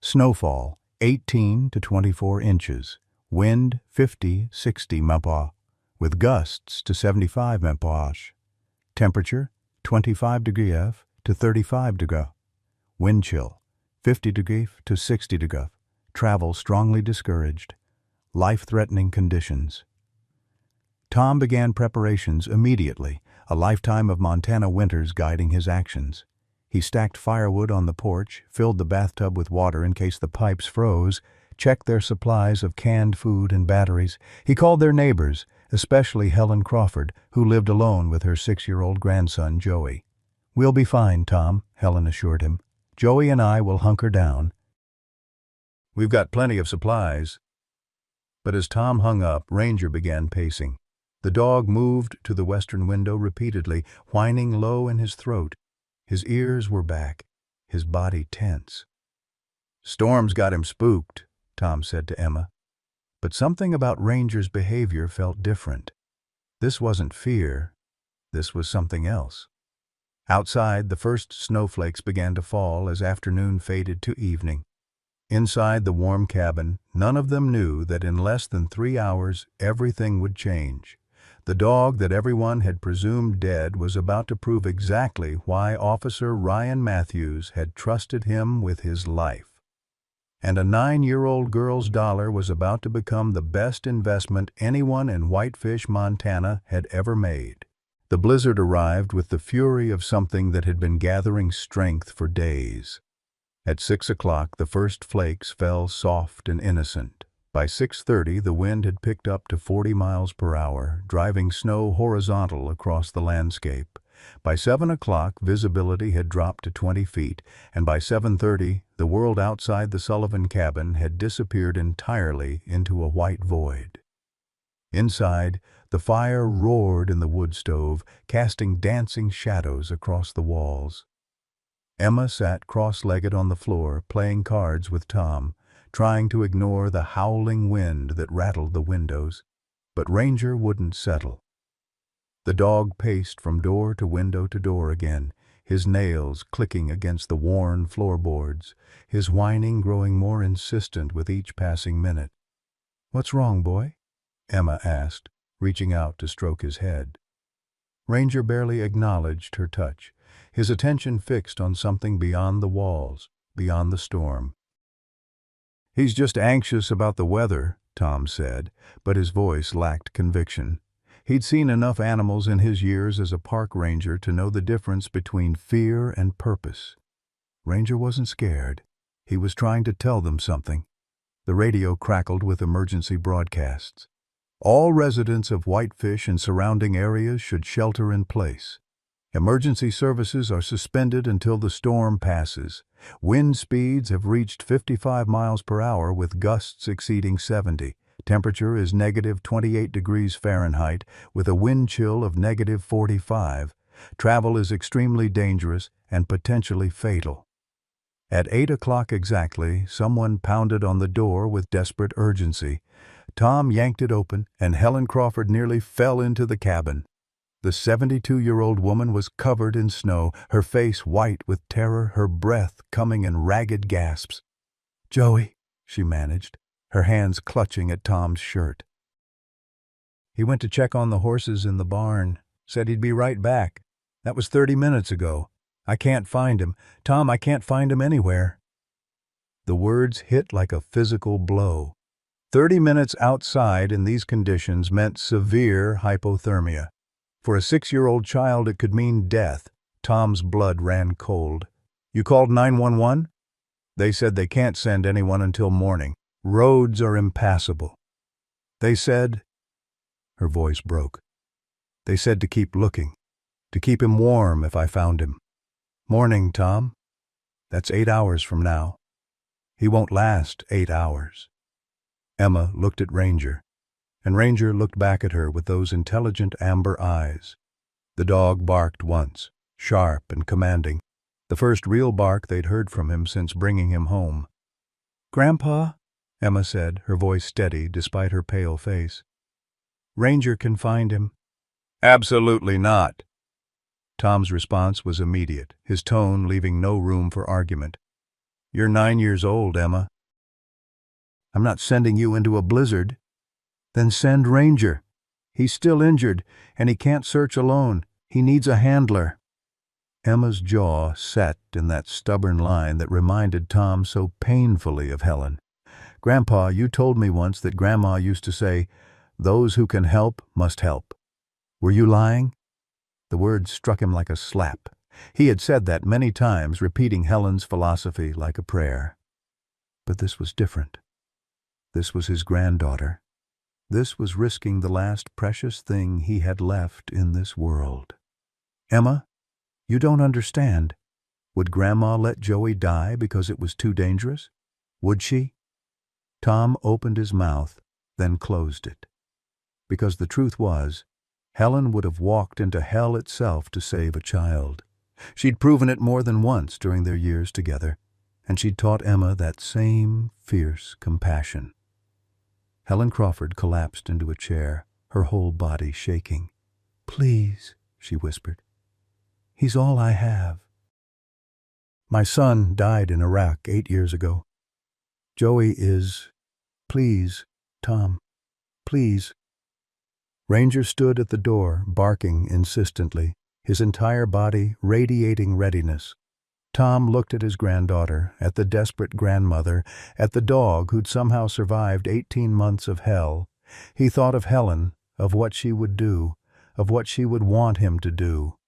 Snowfall 18 to 24 inches. Wind 50-60 mph, with gusts to 75 mph. Temperature 25 degrees F to 35 degrees. Wind chill 50 degrees to 60 degrees. Travel strongly discouraged. Life-threatening conditions. Tom began preparations immediately, a lifetime of Montana winters guiding his actions. He stacked firewood on the porch, filled the bathtub with water in case the pipes froze, checked their supplies of canned food and batteries. He called their neighbors, especially Helen Crawford, who lived alone with her 6-year-old grandson, Joey. "We'll be fine, Tom," Helen assured him. "Joey and I will hunker down. We've got plenty of supplies." But as Tom hung up, Ranger began pacing. The dog moved to the western window repeatedly, whining low in his throat. His ears were back, his body tense. "Storm's got him spooked," Tom said to Emma. But something about Ranger's behavior felt different. This wasn't fear. This was something else. Outside, the first snowflakes began to fall as afternoon faded to evening. Inside the warm cabin, none of them knew that in less than 3 hours everything would change. The dog that everyone had presumed dead was about to prove exactly why Officer Ryan Matthews had trusted him with his life. And a 9-year-old girl's dollar was about to become the best investment anyone in Whitefish, Montana had ever made. The blizzard arrived with the fury of something that had been gathering strength for days. At 6 o'clock, the first flakes fell soft and innocent. By 6:30, the wind had picked up to 40 miles per hour, driving snow horizontal across the landscape. By 7 o'clock, visibility had dropped to 20 feet, and by 7:30, the world outside the Sullivan cabin had disappeared entirely into a white void. Inside, the fire roared in the wood stove, casting dancing shadows across the walls. Emma sat cross-legged on the floor, playing cards with Tom, trying to ignore the howling wind that rattled the windows. But Ranger wouldn't settle. The dog paced from door to door again, his nails clicking against the worn floorboards, his whining growing more insistent with each passing minute. "What's wrong, boy?" Emma asked, reaching out to stroke his head. Ranger barely acknowledged her touch, his attention fixed on something beyond the walls, beyond the storm. "He's just anxious about the weather," Tom said, but his voice lacked conviction. He'd seen enough animals in his years as a park ranger to know the difference between fear and purpose. Ranger wasn't scared. He was trying to tell them something. The radio crackled with emergency broadcasts. All residents of Whitefish and surrounding areas should shelter in place. Emergency services are suspended until the storm passes. Wind speeds have reached 55 miles per hour with gusts exceeding 70. Temperature is -28 degrees Fahrenheit with a wind chill of -45. Travel is extremely dangerous and potentially fatal. At 8 o'clock exactly, someone pounded on the door with desperate urgency. Tom yanked it open, and Helen Crawford nearly fell into the cabin. The 72-year-old woman was covered in snow, her face white with terror, her breath coming in ragged gasps. "Joey," she managed, her hands clutching at Tom's shirt. "He went to check on the horses in the barn. Said he'd be right back. That was 30 minutes ago. I can't find him. Tom, I can't find him anywhere." The words hit like a physical blow. 30 minutes outside in these conditions meant severe hypothermia. For a 6-year-old child, it could mean death. Tom's blood ran cold. "You called 911? They said they can't send anyone until morning. Roads are impassable. They said..." Her voice broke. "They said to keep looking, to keep him warm if I found him. Morning, Tom. That's 8 hours from now. He won't last 8 hours." Emma looked at Ranger, and Ranger looked back at her with those intelligent amber eyes. The dog barked once, sharp and commanding, the first real bark they'd heard from him since bringing him home. "Grandpa," Emma said, her voice steady despite her pale face. "Ranger can find him." Absolutely not. Tom's response was immediate, his tone leaving no room for argument. You're 9 years old, Emma. I'm not sending you into a blizzard. Then send Ranger. He's still injured, and he can't search alone. He needs a handler. Emma's jaw set in that stubborn line that reminded Tom so painfully of Helen. Grandpa, you told me once that Grandma used to say, "Those who can help must help." Were you lying? The words struck him like a slap. He had said that many times, repeating Helen's philosophy like a prayer. But this was different. This was his granddaughter. This was risking the last precious thing he had left in this world. Emma, you don't understand. Would Grandma let Joey die because it was too dangerous? Would she? Tom opened his mouth, then closed it. Because the truth was, Helen would have walked into hell itself to save a child. She'd proven it more than once during their years together, and she'd taught Emma that same fierce compassion. Helen Crawford collapsed into a chair, her whole body shaking. "Please," she whispered. "He's all I have. My son died in Iraq 8 years ago. Joey is... Please, Tom, please." Ranger stood at the door, barking insistently, his entire body radiating readiness. Tom looked at his granddaughter, at the desperate grandmother, at the dog who'd somehow survived 18 months of hell. He thought of Helen, of what she would do, of what she would want him to do.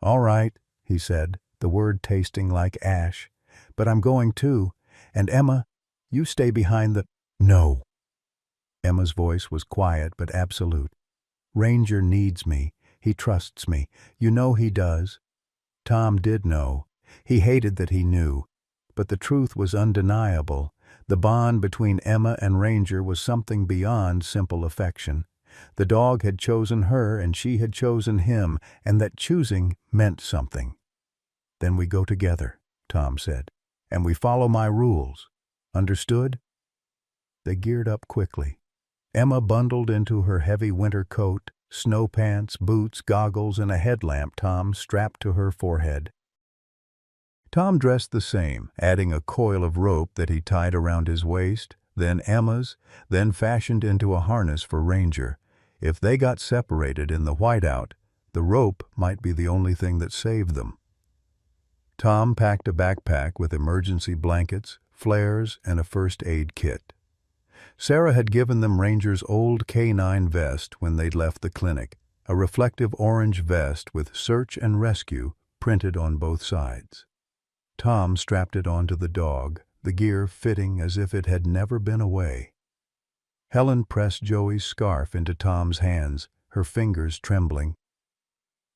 "All right," he said, the word tasting like ash. "But I'm going too. And Emma, you stay behind the—" "No." Emma's voice was quiet but absolute. "Ranger needs me. He trusts me. You know he does." Tom did know. He hated that he knew. But the truth was undeniable. The bond between Emma and Ranger was something beyond simple affection. The dog had chosen her and she had chosen him, and that choosing meant something. "Then we go together," Tom said, "and we follow my rules. Understood?" They geared up quickly. Emma bundled into her heavy winter coat, snow pants, boots, goggles, and a headlamp Tom strapped to her forehead. Tom dressed the same, adding a coil of rope that he tied around his waist, then Emma's, then fashioned into a harness for Ranger. If they got separated in the whiteout, the rope might be the only thing that saved them. Tom packed a backpack with emergency blankets, flares, and a first aid kit. Sarah had given them Ranger's old K9 vest when they'd left the clinic, a reflective orange vest with "Search and Rescue" printed on both sides. Tom strapped it onto the dog, the gear fitting as if it had never been away. Helen pressed Joey's scarf into Tom's hands, her fingers trembling.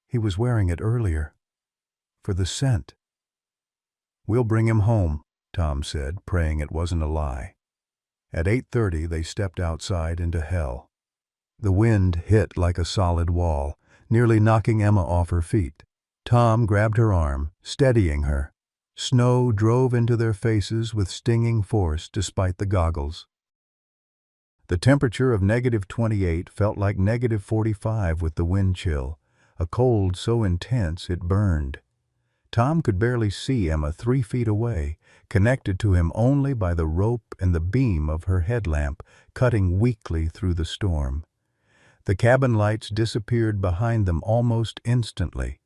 He was wearing it earlier. For the scent. "We'll bring him home," Tom said, praying it wasn't a lie. At 8:30 they stepped outside into hell. The wind hit like a solid wall, nearly knocking Emma off her feet. Tom grabbed her arm, steadying her. Snow drove into their faces with stinging force despite the goggles. The temperature of -28 felt like -45 with the wind chill, a cold so intense it burned. Tom could barely see Emma 3 feet away, connected to him only by the rope and the beam of her headlamp, cutting weakly through the storm. The cabin lights disappeared behind them almost instantly.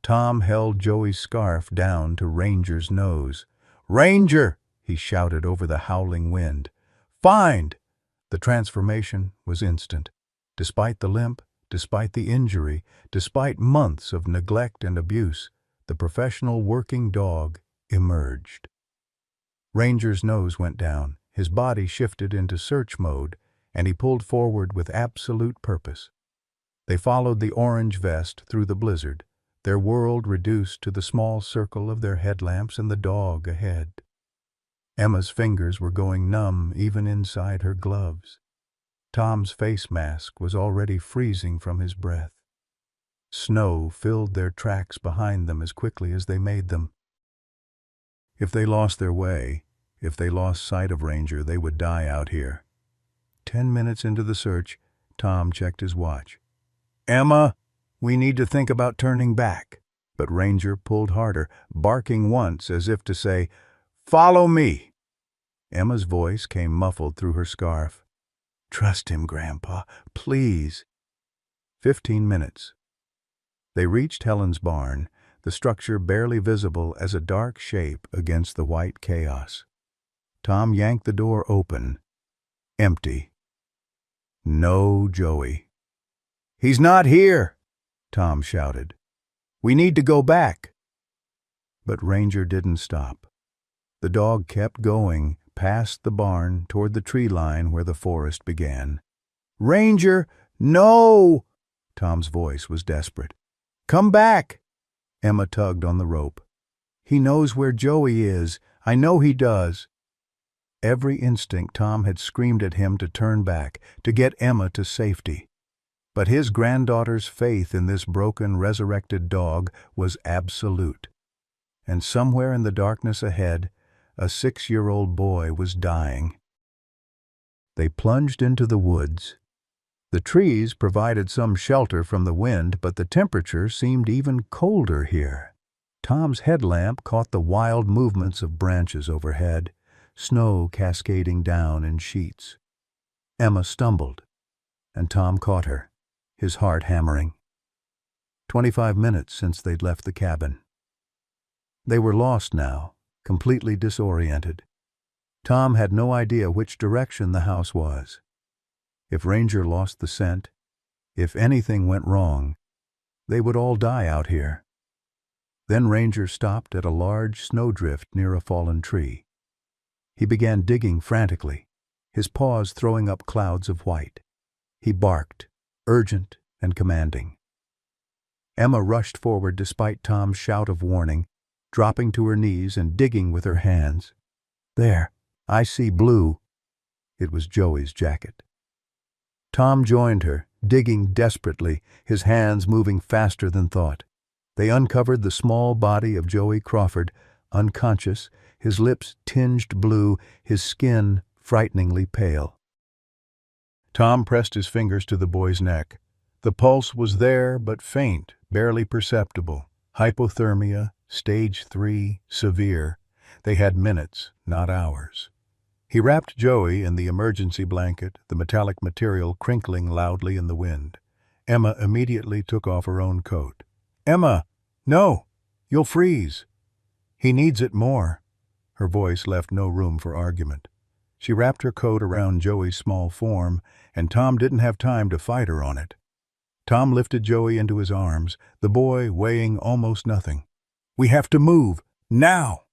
Tom held Joey's scarf down to Ranger's nose. "Ranger!" he shouted over the howling wind. "Find!" The transformation was instant. Despite the limp, despite the injury, despite months of neglect and abuse, the professional working dog emerged. Ranger's nose went down, his body shifted into search mode, and he pulled forward with absolute purpose. They followed the orange vest through the blizzard, their world reduced to the small circle of their headlamps and the dog ahead. Emma's fingers were going numb even inside her gloves. Tom's face mask was already freezing from his breath. Snow filled their tracks behind them as quickly as they made them. If they lost their way, if they lost sight of Ranger, they would die out here. 10 minutes into the search, Tom checked his watch. "Emma!" We need to think about turning back." But Ranger pulled harder, barking once as if to say, "Follow me." Emma's voice came muffled through her scarf. "Trust him, Grandpa, please." 15 minutes. They reached Helen's barn, the structure barely visible as a dark shape against the white chaos. Tom yanked the door open. Empty. No Joey. "He's not here!" Tom shouted. "We need to go back." But Ranger didn't stop. The dog kept going, past the barn, toward the tree line where the forest began. "Ranger, no!" Tom's voice was desperate. "Come back!" Emma tugged on the rope. "He knows where Joey is. I know he does." Every instinct Tom had screamed at him to turn back, to get Emma to safety. But his granddaughter's faith in this broken, resurrected dog was absolute. And somewhere in the darkness ahead, a 6-year-old boy was dying. They plunged into the woods. The trees provided some shelter from the wind, but the temperature seemed even colder here. Tom's headlamp caught the wild movements of branches overhead, snow cascading down in sheets. Emma stumbled, and Tom caught her, his heart hammering. 25 minutes since they'd left the cabin. They were lost now, completely disoriented. Tom had no idea which direction the house was. If Ranger lost the scent, if anything went wrong, they would all die out here. Then Ranger stopped at a large snowdrift near a fallen tree. He began digging frantically, his paws throwing up clouds of white. He barked, urgent and commanding. Emma rushed forward despite Tom's shout of warning, dropping to her knees and digging with her hands. "There, I see blue." It was Joey's jacket. Tom joined her, digging desperately, his hands moving faster than thought. They uncovered the small body of Joey Crawford, unconscious, his lips tinged blue, his skin frighteningly pale. Tom pressed his fingers to the boy's neck. The pulse was there, but faint, barely perceptible. Hypothermia, stage 3, severe. They had minutes, not hours. He wrapped Joey in the emergency blanket, the metallic material crinkling loudly in the wind. Emma immediately took off her own coat. "Emma, no! You'll freeze!" "He needs it more." Her voice left no room for argument. She wrapped her coat around Joey's small form, and Tom didn't have time to fight her on it. Tom lifted Joey into his arms, the boy weighing almost nothing. "We have to move, now!"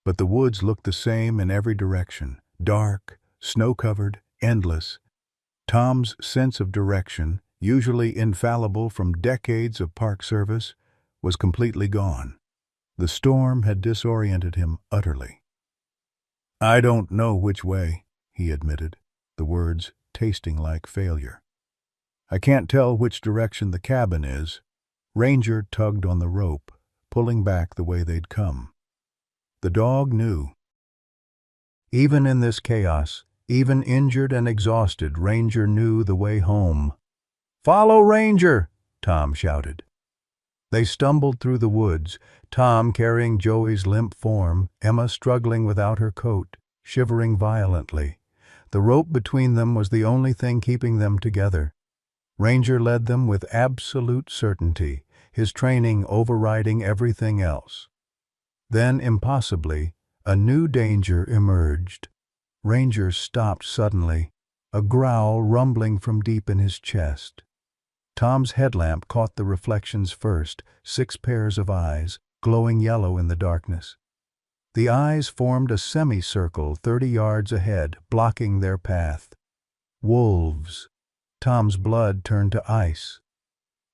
But the woods looked the same in every direction, dark, snow-covered, endless. Tom's sense of direction, usually infallible from decades of park service, was completely gone. The storm had disoriented him utterly. "I don't know which way," he admitted, the words tasting like failure. "I can't tell which direction the cabin is." Ranger tugged on the rope, pulling back the way they'd come. The dog knew. Even in this chaos, even injured and exhausted, Ranger knew the way home. "Follow Ranger!" Tom shouted. They stumbled through the woods, Tom carrying Joey's limp form, Emma struggling without her coat, shivering violently. The rope between them was the only thing keeping them together. Ranger led them with absolute certainty, his training overriding everything else. Then, impossibly, a new danger emerged. Ranger stopped suddenly, a growl rumbling from deep in his chest. Tom's headlamp caught the reflections first, 6 pairs of eyes, glowing yellow in the darkness. The eyes formed a semicircle 30 yards ahead, blocking their path. Wolves. Tom's blood turned to ice.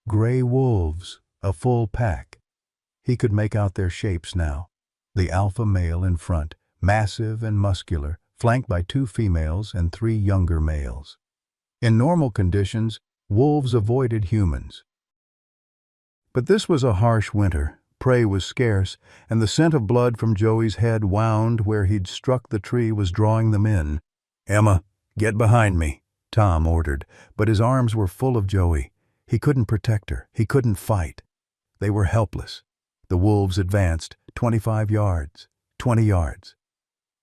Gray wolves, a full pack. He could make out their shapes now. The alpha male in front, massive and muscular, flanked by 2 females and 3 younger males. In normal conditions, wolves avoided humans. But this was a harsh winter. Prey was scarce, and the scent of blood from Joey's head wound where he'd struck the tree was drawing them in. "Emma, get behind me," Tom ordered, but his arms were full of Joey. He couldn't protect her. He couldn't fight. They were helpless. The wolves advanced 25 yards, 20 yards.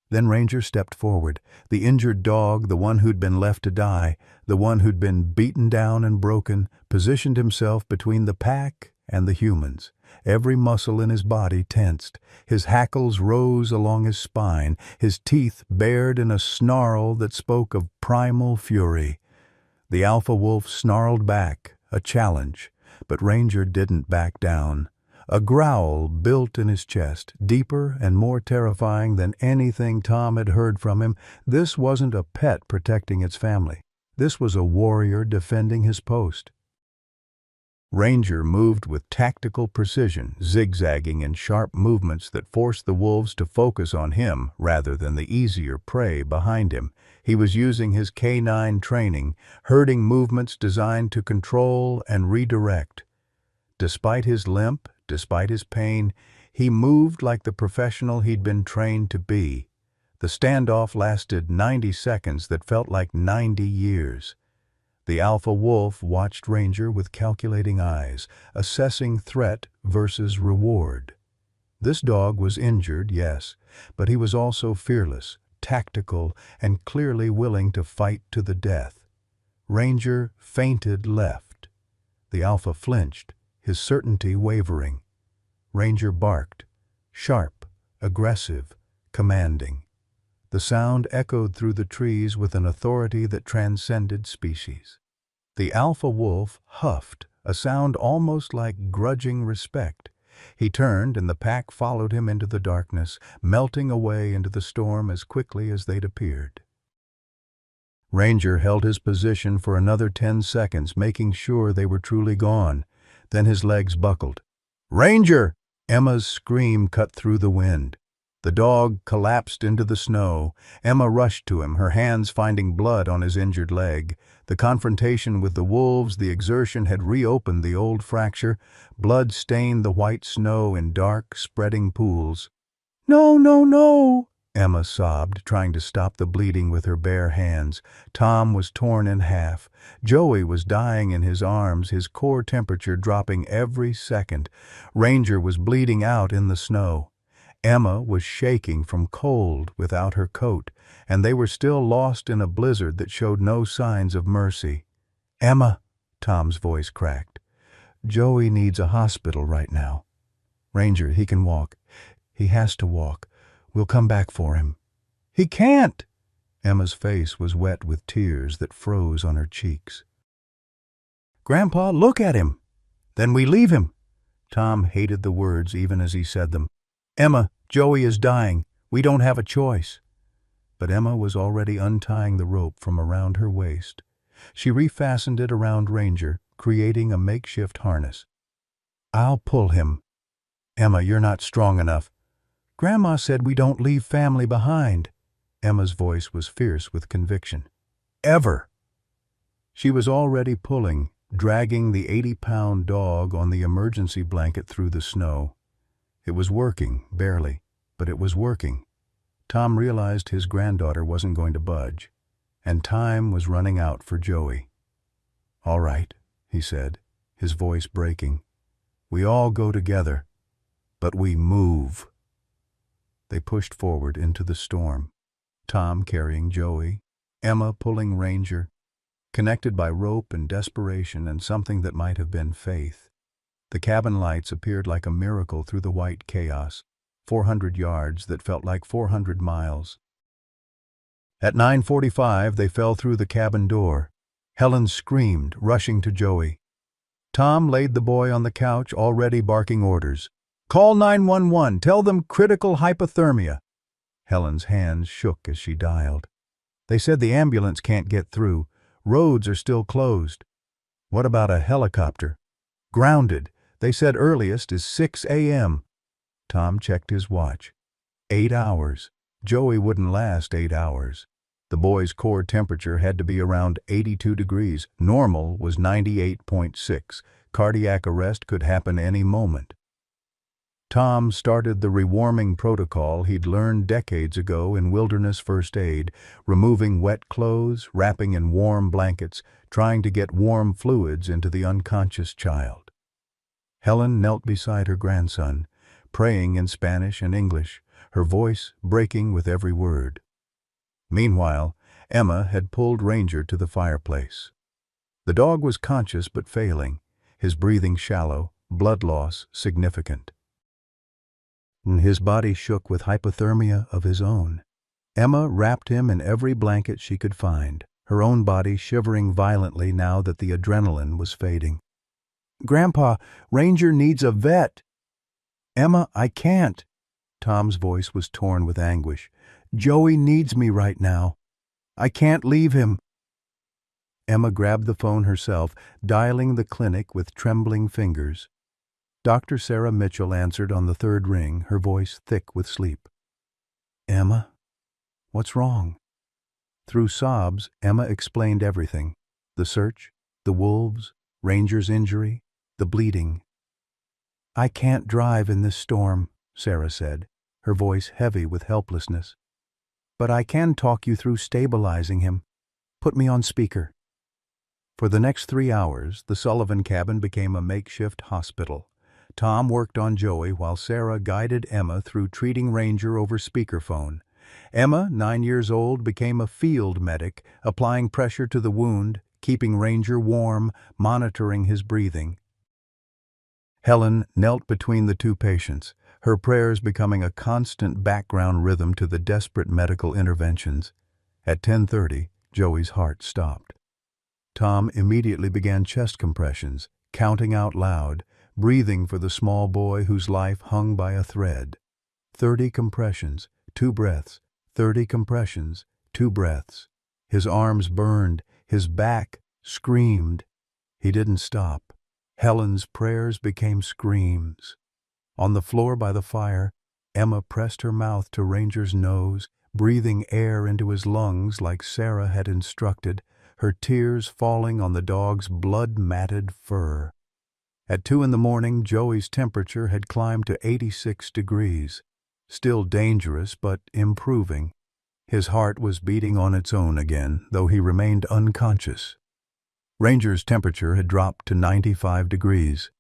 Then Ranger stepped forward. The injured dog, the one who'd been left to die, the one who'd been beaten down and broken, positioned himself between the pack and the humans. Every muscle in his body tensed. His hackles rose along his spine, his teeth bared in a snarl that spoke of primal fury. The alpha wolf snarled back, a challenge, but Ranger didn't back down. A growl built in his chest, deeper and more terrifying than anything Tom had heard from him. This wasn't a pet protecting its family. This was a warrior defending his post. Ranger moved with tactical precision, zigzagging in sharp movements that forced the wolves to focus on him rather than the easier prey behind him. He was using his canine training, herding movements designed to control and redirect. Despite his limp, despite his pain, he moved like the professional he'd been trained to be. The standoff lasted 90 seconds that felt like 90 years. The alpha wolf watched Ranger with calculating eyes, assessing threat versus reward. This dog was injured, yes, but he was also fearless, tactical, and clearly willing to fight to the death. Ranger feinted left. The alpha flinched, his certainty wavering. Ranger barked, sharp, aggressive, commanding. The sound echoed through the trees with an authority that transcended species. The alpha wolf huffed, a sound almost like grudging respect. He turned, and the pack followed him into the darkness, melting away into the storm as quickly as they'd appeared. Ranger held his position for another 10 seconds, making sure they were truly gone. Then his legs buckled. "Ranger!" Emma's scream cut through the wind. The dog collapsed into the snow. Emma rushed to him, her hands finding blood on his injured leg. The confrontation with the wolves, the exertion had reopened the old fracture. Blood stained the white snow in dark, spreading pools. "No, no, no!" Emma sobbed, trying to stop the bleeding with her bare hands. Tom was torn in half. Joey was dying in his arms, his core temperature dropping every second. Ranger was bleeding out in the snow. Emma was shaking from cold without her coat, and they were still lost in a blizzard that showed no signs of mercy. "Emma," Tom's voice cracked. "Joey needs a hospital right now." "Ranger, he can walk. He has to walk. We'll come back for him." "He can't!" Emma's face was wet with tears that froze on her cheeks. "Grandpa, look at him!" "Then we leave him." Tom hated the words even as he said them. "Emma, Joey is dying. We don't have a choice." But Emma was already untying the rope from around her waist. She refastened it around Ranger, creating a makeshift harness. "I'll pull him." "Emma, you're not strong enough." "Grandma said we don't leave family behind." Emma's voice was fierce with conviction. "Ever!" She was already pulling, dragging the 80-pound dog on the emergency blanket through the snow. It was working, barely, but it was working. Tom realized his granddaughter wasn't going to budge, and time was running out for Joey. "All right," he said, his voice breaking. "We all go together, but we move." They pushed forward into the storm, Tom carrying Joey, Emma pulling Ranger, connected by rope and desperation and something that might have been faith. The cabin lights appeared like a miracle through the white chaos, 400 yards that felt like 400 miles. At 9:45, they fell through the cabin door. Helen screamed, rushing to Joey. Tom laid the boy on the couch, already barking orders. "Call 911. Tell them critical hypothermia." Helen's hands shook as she dialed. "They said the ambulance can't get through. Roads are still closed." "What about a helicopter?" "Grounded. They said earliest is 6 a.m. Tom checked his watch. 8 hours. Joey wouldn't last 8 hours. The boy's core temperature had to be around 82 degrees. Normal was 98.6. Cardiac arrest could happen any moment. Tom started the rewarming protocol he'd learned decades ago in wilderness first aid, removing wet clothes, wrapping in warm blankets, trying to get warm fluids into the unconscious child. Helen knelt beside her grandson, praying in Spanish and English, her voice breaking with every word. Meanwhile, Emma had pulled Ranger to the fireplace. The dog was conscious but failing, his breathing shallow, blood loss significant. His body shook with hypothermia of his own. Emma wrapped him in every blanket she could find, her own body shivering violently now that the adrenaline was fading. "Grandpa, Ranger needs a vet." "Emma, I can't." Tom's voice was torn with anguish. "Joey needs me right now. I can't leave him." Emma grabbed the phone herself, dialing the clinic with trembling fingers. Dr. Sarah Mitchell answered on the third ring, her voice thick with sleep. "Emma, what's wrong?" Through sobs, Emma explained everything. The search, the wolves, Ranger's injury, the bleeding. "I can't drive in this storm," Sarah said, her voice heavy with helplessness. "But I can talk you through stabilizing him. Put me on speaker." For the next 3 hours, the Sullivan cabin became a makeshift hospital. Tom worked on Joey while Sarah guided Emma through treating Ranger over speakerphone. Emma, 9 years old, became a field medic, applying pressure to the wound, keeping Ranger warm, monitoring his breathing. Helen knelt between the two patients, her prayers becoming a constant background rhythm to the desperate medical interventions. At 10:30, Joey's heart stopped. Tom immediately began chest compressions, counting out loud, breathing for the small boy whose life hung by a thread. 30 compressions, 2 breaths, 30 compressions, 2 breaths. His arms burned, his back screamed. He didn't stop. Helen's prayers became screams. On the floor by the fire, Emma pressed her mouth to Ranger's nose, breathing air into his lungs like Sarah had instructed, her tears falling on the dog's blood-matted fur. At 2 in the morning, Joey's temperature had climbed to 86 degrees. Still dangerous, but improving. His heart was beating on its own again, though he remained unconscious. Ranger's temperature had dropped to 95 degrees.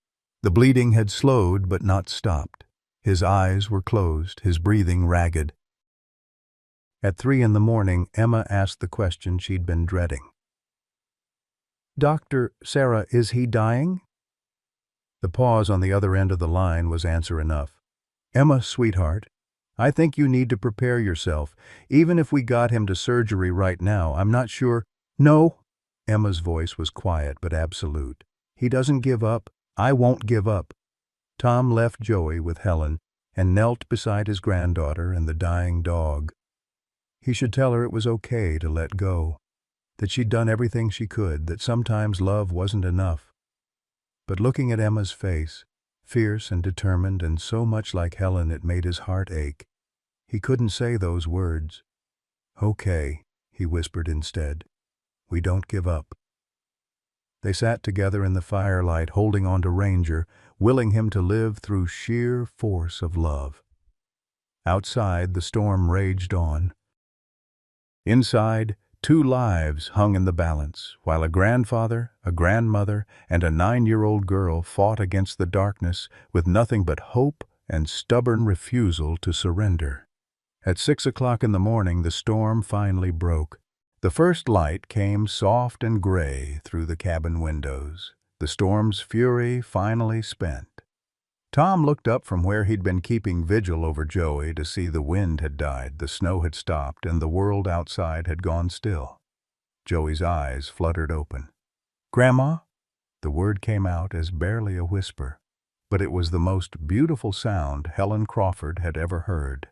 The bleeding had slowed but not stopped. His eyes were closed, his breathing ragged. At 3 in the morning, Emma asked the question she'd been dreading. "Dr. Sarah, is he dying?" The pause on the other end of the line was answer enough. "Emma, sweetheart, I think you need to prepare yourself. Even if we got him to surgery right now, I'm not sure—" "No." Emma's voice was quiet but absolute. "He doesn't give up. I won't give up." Tom left Joey with Helen and knelt beside his granddaughter and the dying dog. He should tell her it was okay to let go, that she'd done everything she could, that sometimes love wasn't enough. But looking at Emma's face, fierce and determined and so much like Helen it made his heart ache, he couldn't say those words. "Okay," he whispered instead. "We don't give up." They sat together in the firelight, holding on to Ranger, willing him to live through sheer force of love. Outside, the storm raged on. Inside, 2 lives hung in the balance, while a grandfather, a grandmother, and a 9-year-old girl fought against the darkness with nothing but hope and stubborn refusal to surrender. At 6 o'clock in the morning, the storm finally broke. The first light came soft and gray through the cabin windows, the storm's fury finally spent. Tom looked up from where he'd been keeping vigil over Joey to see the wind had died, the snow had stopped, and the world outside had gone still. Joey's eyes fluttered open. "Grandma?" The word came out as barely a whisper, but it was the most beautiful sound Helen Crawford had ever heard.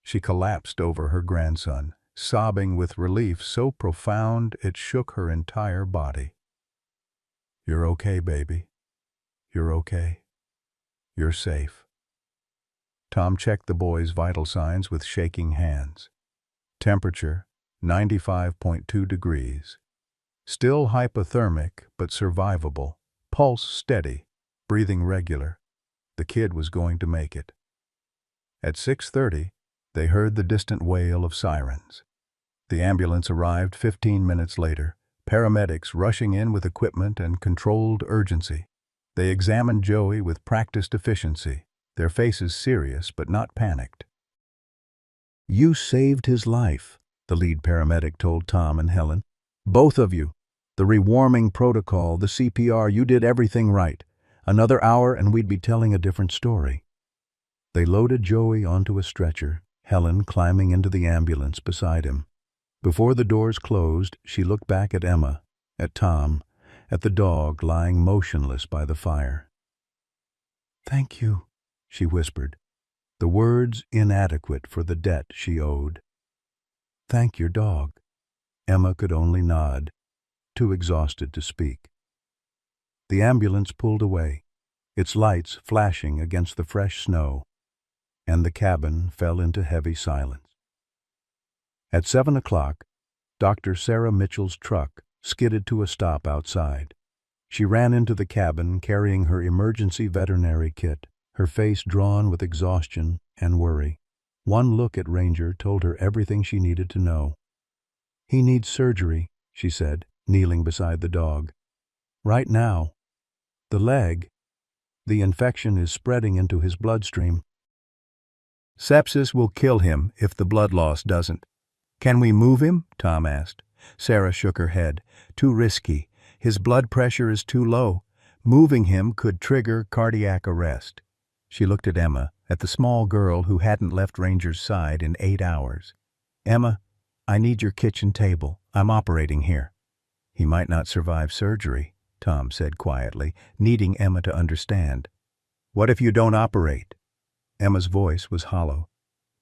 She collapsed over her grandson, sobbing with relief so profound it shook her entire body. "You're okay, baby. You're okay. You're safe." Tom checked the boy's vital signs with shaking hands. Temperature, 95.2 degrees. Still hypothermic, but survivable. Pulse steady. Breathing regular. The kid was going to make it. At 6:30, they heard the distant wail of sirens. The ambulance arrived 15 minutes later, paramedics rushing in with equipment and controlled urgency. They examined Joey with practiced efficiency, their faces serious but not panicked. "You saved his life," the lead paramedic told Tom and Helen. "Both of you. The rewarming protocol, the CPR, you did everything right. Another hour and we'd be telling a different story." They loaded Joey onto a stretcher, Helen climbing into the ambulance beside him. Before the doors closed, she looked back at Emma, at Tom, at the dog lying motionless by the fire. "Thank you," she whispered, the words inadequate for the debt she owed. "Thank your dog." Emma could only nod, too exhausted to speak. The ambulance pulled away, its lights flashing against the fresh snow, and the cabin fell into heavy silence. At 7 o'clock, Dr. Sarah Mitchell's truck skidded to a stop outside. She ran into the cabin carrying her emergency veterinary kit, her face drawn with exhaustion and worry. One look at Ranger told her everything she needed to know. "He needs surgery," she said, kneeling beside the dog. "Right now. The leg. The infection is spreading into his bloodstream. Sepsis will kill him if the blood loss doesn't." "Can we move him?" Tom asked. Sarah shook her head. "Too risky. His blood pressure is too low. Moving him could trigger cardiac arrest." She looked at Emma, at the small girl who hadn't left Ranger's side in 8 hours. "Emma, I need your kitchen table. I'm operating here." "He might not survive surgery," Tom said quietly, needing Emma to understand. "What if you don't operate?" Emma's voice was hollow.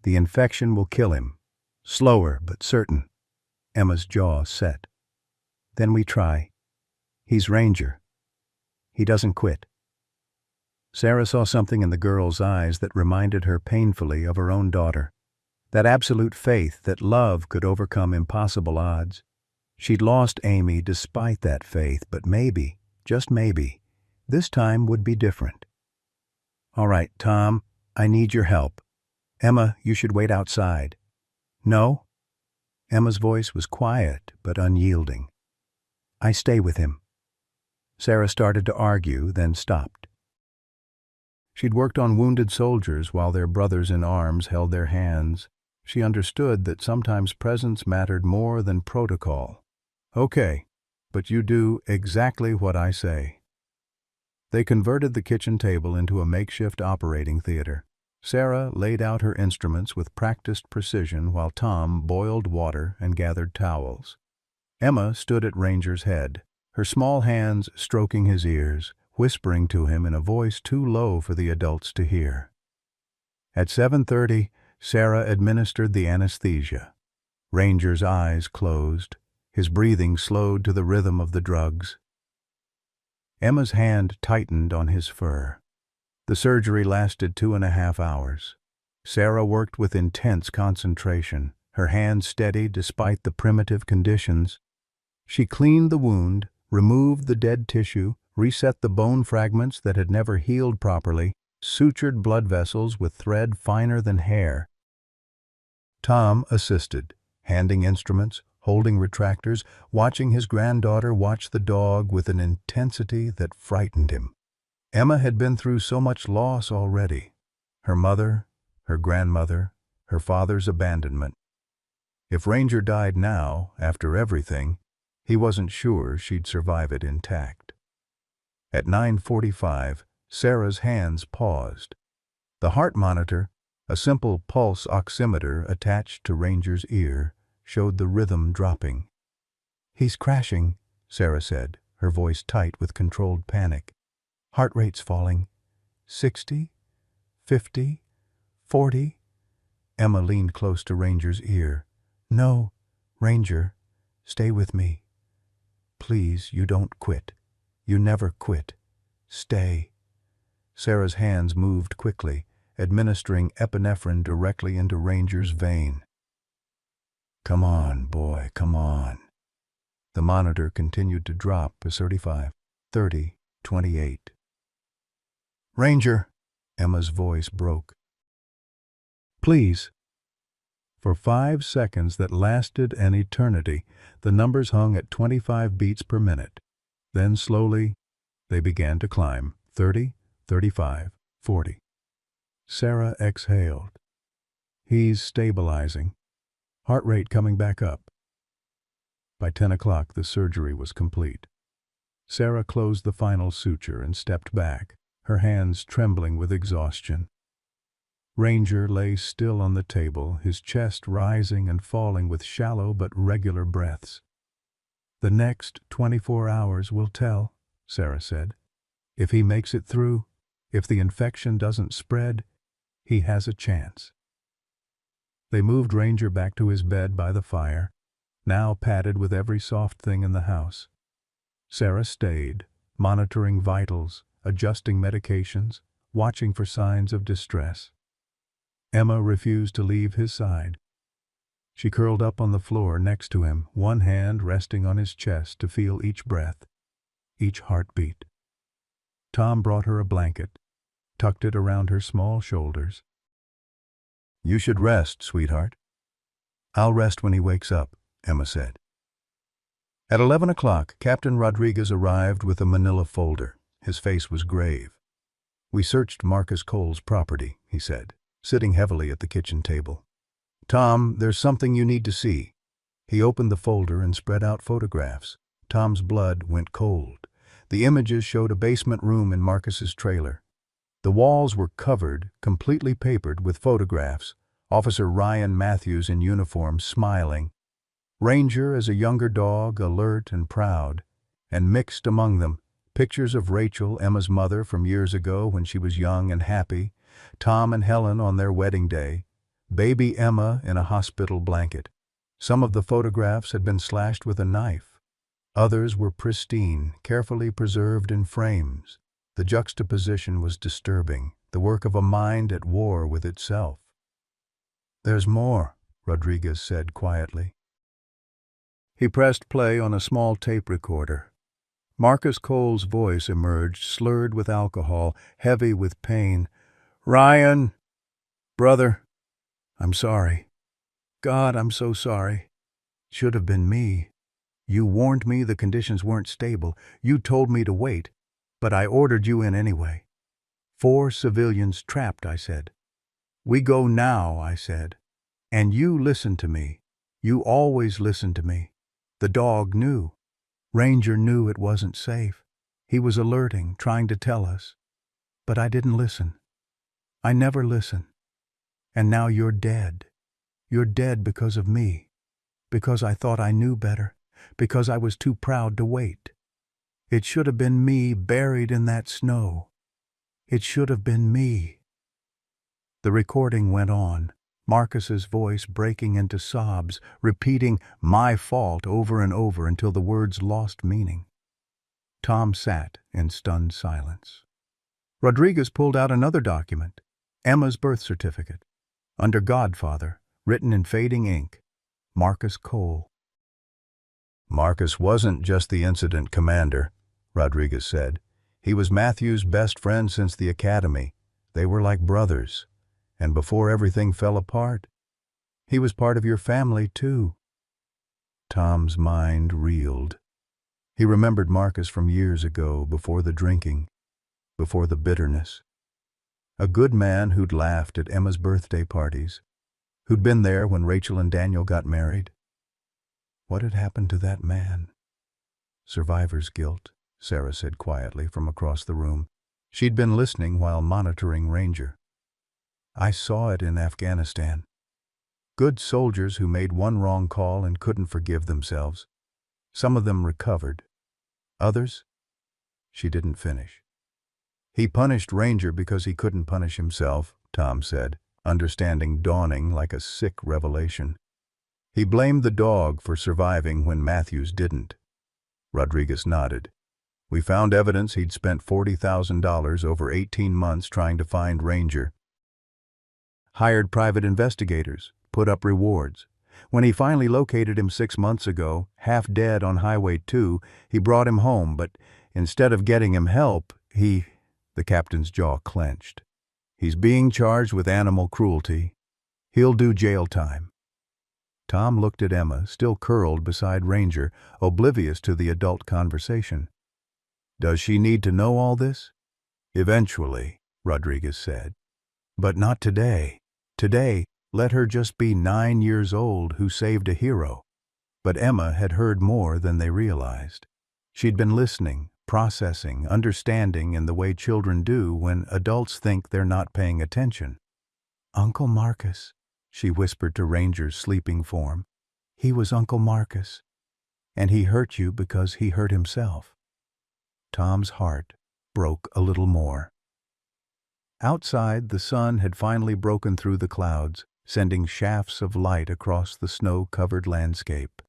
"The infection will kill him. Slower, but certain." Emma's jaw set. "Then we try. He's Ranger. He doesn't quit." Sarah saw something in the girl's eyes that reminded her painfully of her own daughter. That absolute faith that love could overcome impossible odds. She'd lost Amy despite that faith, but maybe, just maybe, this time would be different. "All right, Tom, I need your help. Emma, you should wait outside." "No?" Emma's voice was quiet but unyielding. "I stay with him." Sarah started to argue, then stopped. She'd worked on wounded soldiers while their brothers in arms held their hands. She understood that sometimes presence mattered more than protocol. "Okay, but you do exactly what I say." They converted the kitchen table into a makeshift operating theater. Sarah laid out her instruments with practiced precision while Tom boiled water and gathered towels. Emma stood at Ranger's head, her small hands stroking his ears, whispering to him in a voice too low for the adults to hear. At 7:30, Sarah administered the anesthesia. Ranger's eyes closed, his breathing slowed to the rhythm of the drugs. Emma's hand tightened on his fur. The surgery lasted 2.5 hours. Sarah worked with intense concentration, her hands steady despite the primitive conditions. She cleaned the wound, removed the dead tissue, reset the bone fragments that had never healed properly, sutured blood vessels with thread finer than hair. Tom assisted, handing instruments, holding retractors, watching his granddaughter watch the dog with an intensity that frightened him. Emma had been through so much loss already. Her mother, her grandmother, her father's abandonment. If Ranger died now, after everything, he wasn't sure she'd survive it intact. At 9:45, Sarah's hands paused. The heart monitor, a simple pulse oximeter attached to Ranger's ear, showed the rhythm dropping. "He's crashing," Sarah said, her voice tight with controlled panic. "Heart rate's falling. 60, 50, 40. Emma leaned close to Ranger's ear. "No, Ranger, stay with me. Please, you don't quit. You never quit. Stay." Sarah's hands moved quickly, administering epinephrine directly into Ranger's vein. "Come on, boy, come on." The monitor continued to drop to 35, 30, 28. "Ranger," Emma's voice broke. Please." For 5 seconds that lasted an eternity, the numbers hung at 25 beats per minute. Then slowly, they began to climb. 30, 35, 40. Sarah exhaled. "He's stabilizing. Heart rate coming back up." By 10 o'clock, the surgery was complete. Sarah closed the final suture and stepped back, her hands trembling with exhaustion. Ranger lay still on the table, his chest rising and falling with shallow but regular breaths. "The next 24 hours will tell," Sarah said. "If he makes it through, if the infection doesn't spread, he has a chance." They moved Ranger back to his bed by the fire, now padded with every soft thing in the house. Sarah stayed, monitoring vitals, adjusting medications, watching for signs of distress. Emma refused to leave his side. She curled up on the floor next to him, one hand resting on his chest to feel each breath, each heartbeat. Tom brought her a blanket, tucked it around her small shoulders. "You should rest, sweetheart." "I'll rest when he wakes up," Emma said. At 11 o'clock, Captain Rodriguez arrived with a manila folder. His face was grave. "We searched Marcus Cole's property," he said, sitting heavily at the kitchen table. "Tom, there's something you need to see." He opened the folder and spread out photographs. Tom's blood went cold. The images showed a basement room in Marcus's trailer. The walls were covered, completely papered, with photographs. Officer Ryan Matthews in uniform, smiling. Ranger as a younger dog, alert and proud. And mixed among them, pictures of Rachel, Emma's mother, from years ago when she was young and happy. Tom and Helen on their wedding day. Baby Emma in a hospital blanket. Some of the photographs had been slashed with a knife. Others were pristine, carefully preserved in frames. The juxtaposition was disturbing, the work of a mind at war with itself. "There's more," Rodriguez said quietly. He pressed play on a small tape recorder. Marcus Cole's voice emerged, slurred with alcohol, heavy with pain. "Ryan, brother, I'm sorry. God, I'm so sorry. Should have been me. You warned me the conditions weren't stable. You told me to wait, but I ordered you in anyway. 4 civilians trapped, I said. We go now, I said. And you listened to me. You always listened to me. The dog knew. Ranger knew it wasn't safe. He was alerting, trying to tell us. But I didn't listen. I never listen. And now you're dead. You're dead because of me. Because I thought I knew better. Because I was too proud to wait. It should have been me buried in that snow. It should have been me." The recording went on, Marcus's voice breaking into sobs, repeating "my fault" over and over until the words lost meaning. Tom sat in stunned silence. Rodriguez pulled out another document, Emma's birth certificate. Under Godfather, written in fading ink, Marcus Cole. "Marcus wasn't just the incident commander," Rodriguez said. "He was Matthew's best friend since the academy. They were like brothers. And before everything fell apart, he was part of your family, too." Tom's mind reeled. He remembered Marcus from years ago, before the drinking, before the bitterness. A good man who'd laughed at Emma's birthday parties, who'd been there when Rachel and Daniel got married. What had happened to that man? "Survivor's guilt," Sarah said quietly from across the room. She'd been listening while monitoring Ranger. "I saw it in Afghanistan. Good soldiers who made one wrong call and couldn't forgive themselves. Some of them recovered. Others?" She didn't finish. "He punished Ranger because he couldn't punish himself," Tom said, understanding dawning like a sick revelation. "He blamed the dog for surviving when Matthews didn't." Rodriguez nodded. "We found evidence he'd spent $40,000 over 18 months trying to find Ranger. Hired private investigators, put up rewards. When he finally located him 6 months ago, half dead on Highway 2, he brought him home, but instead of getting him help, The captain's jaw clenched. "He's being charged with animal cruelty. He'll do jail time." Tom looked at Emma, still curled beside Ranger, oblivious to the adult conversation. "Does she need to know all this?" "Eventually," Rodriguez said. "But not today. Today, let her just be 9 years old who saved a hero." But Emma had heard more than they realized. She'd been listening, processing, understanding in the way children do when adults think they're not paying attention. "Uncle Marcus," she whispered to Ranger's sleeping form. "He was Uncle Marcus. And he hurt you because he hurt himself." Tom's heart broke a little more. Outside, the sun had finally broken through the clouds, sending shafts of light across the snow-covered landscape.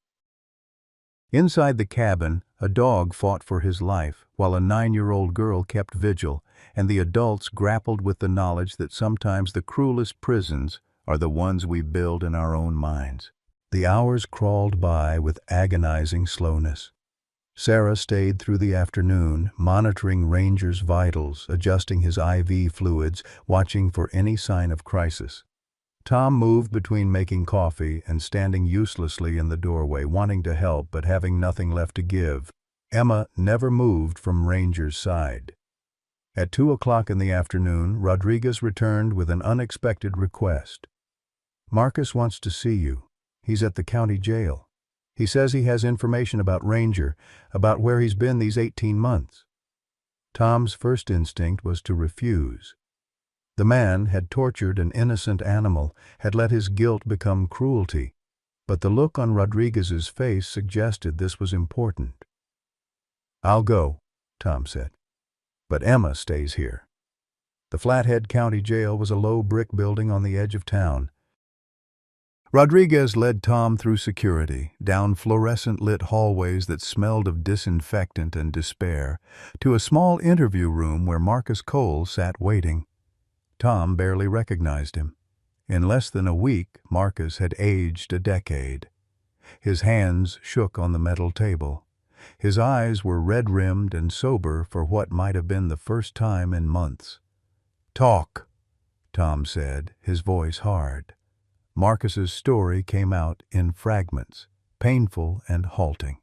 Inside the cabin, a dog fought for his life, while a 9-year-old girl kept vigil, and the adults grappled with the knowledge that sometimes the cruelest prisons are the ones we build in our own minds. The hours crawled by with agonizing slowness. Sarah stayed through the afternoon, monitoring Ranger's vitals, adjusting his IV fluids, watching for any sign of crisis. Tom moved between making coffee and standing uselessly in the doorway, wanting to help but having nothing left to give. Emma never moved from Ranger's side. At 2 o'clock in the afternoon, Rodriguez returned with an unexpected request. "Marcus wants to see you. He's at the county jail. He says he has information about Ranger, about where he's been these 18 months. Tom's first instinct was to refuse. The man had tortured an innocent animal, had let his guilt become cruelty, but the look on Rodriguez's face suggested this was important. "I'll go," Tom said, "but Emma stays here." The Flathead County Jail was a low brick building on the edge of town. Rodriguez led Tom through security, down fluorescent-lit hallways that smelled of disinfectant and despair, to a small interview room where Marcus Cole sat waiting. Tom barely recognized him. In less than a week, Marcus had aged a decade. His hands shook on the metal table. His eyes were red-rimmed and sober for what might have been the first time in months. "Talk," Tom said, his voice hard. Marcus's story came out in fragments, painful and halting.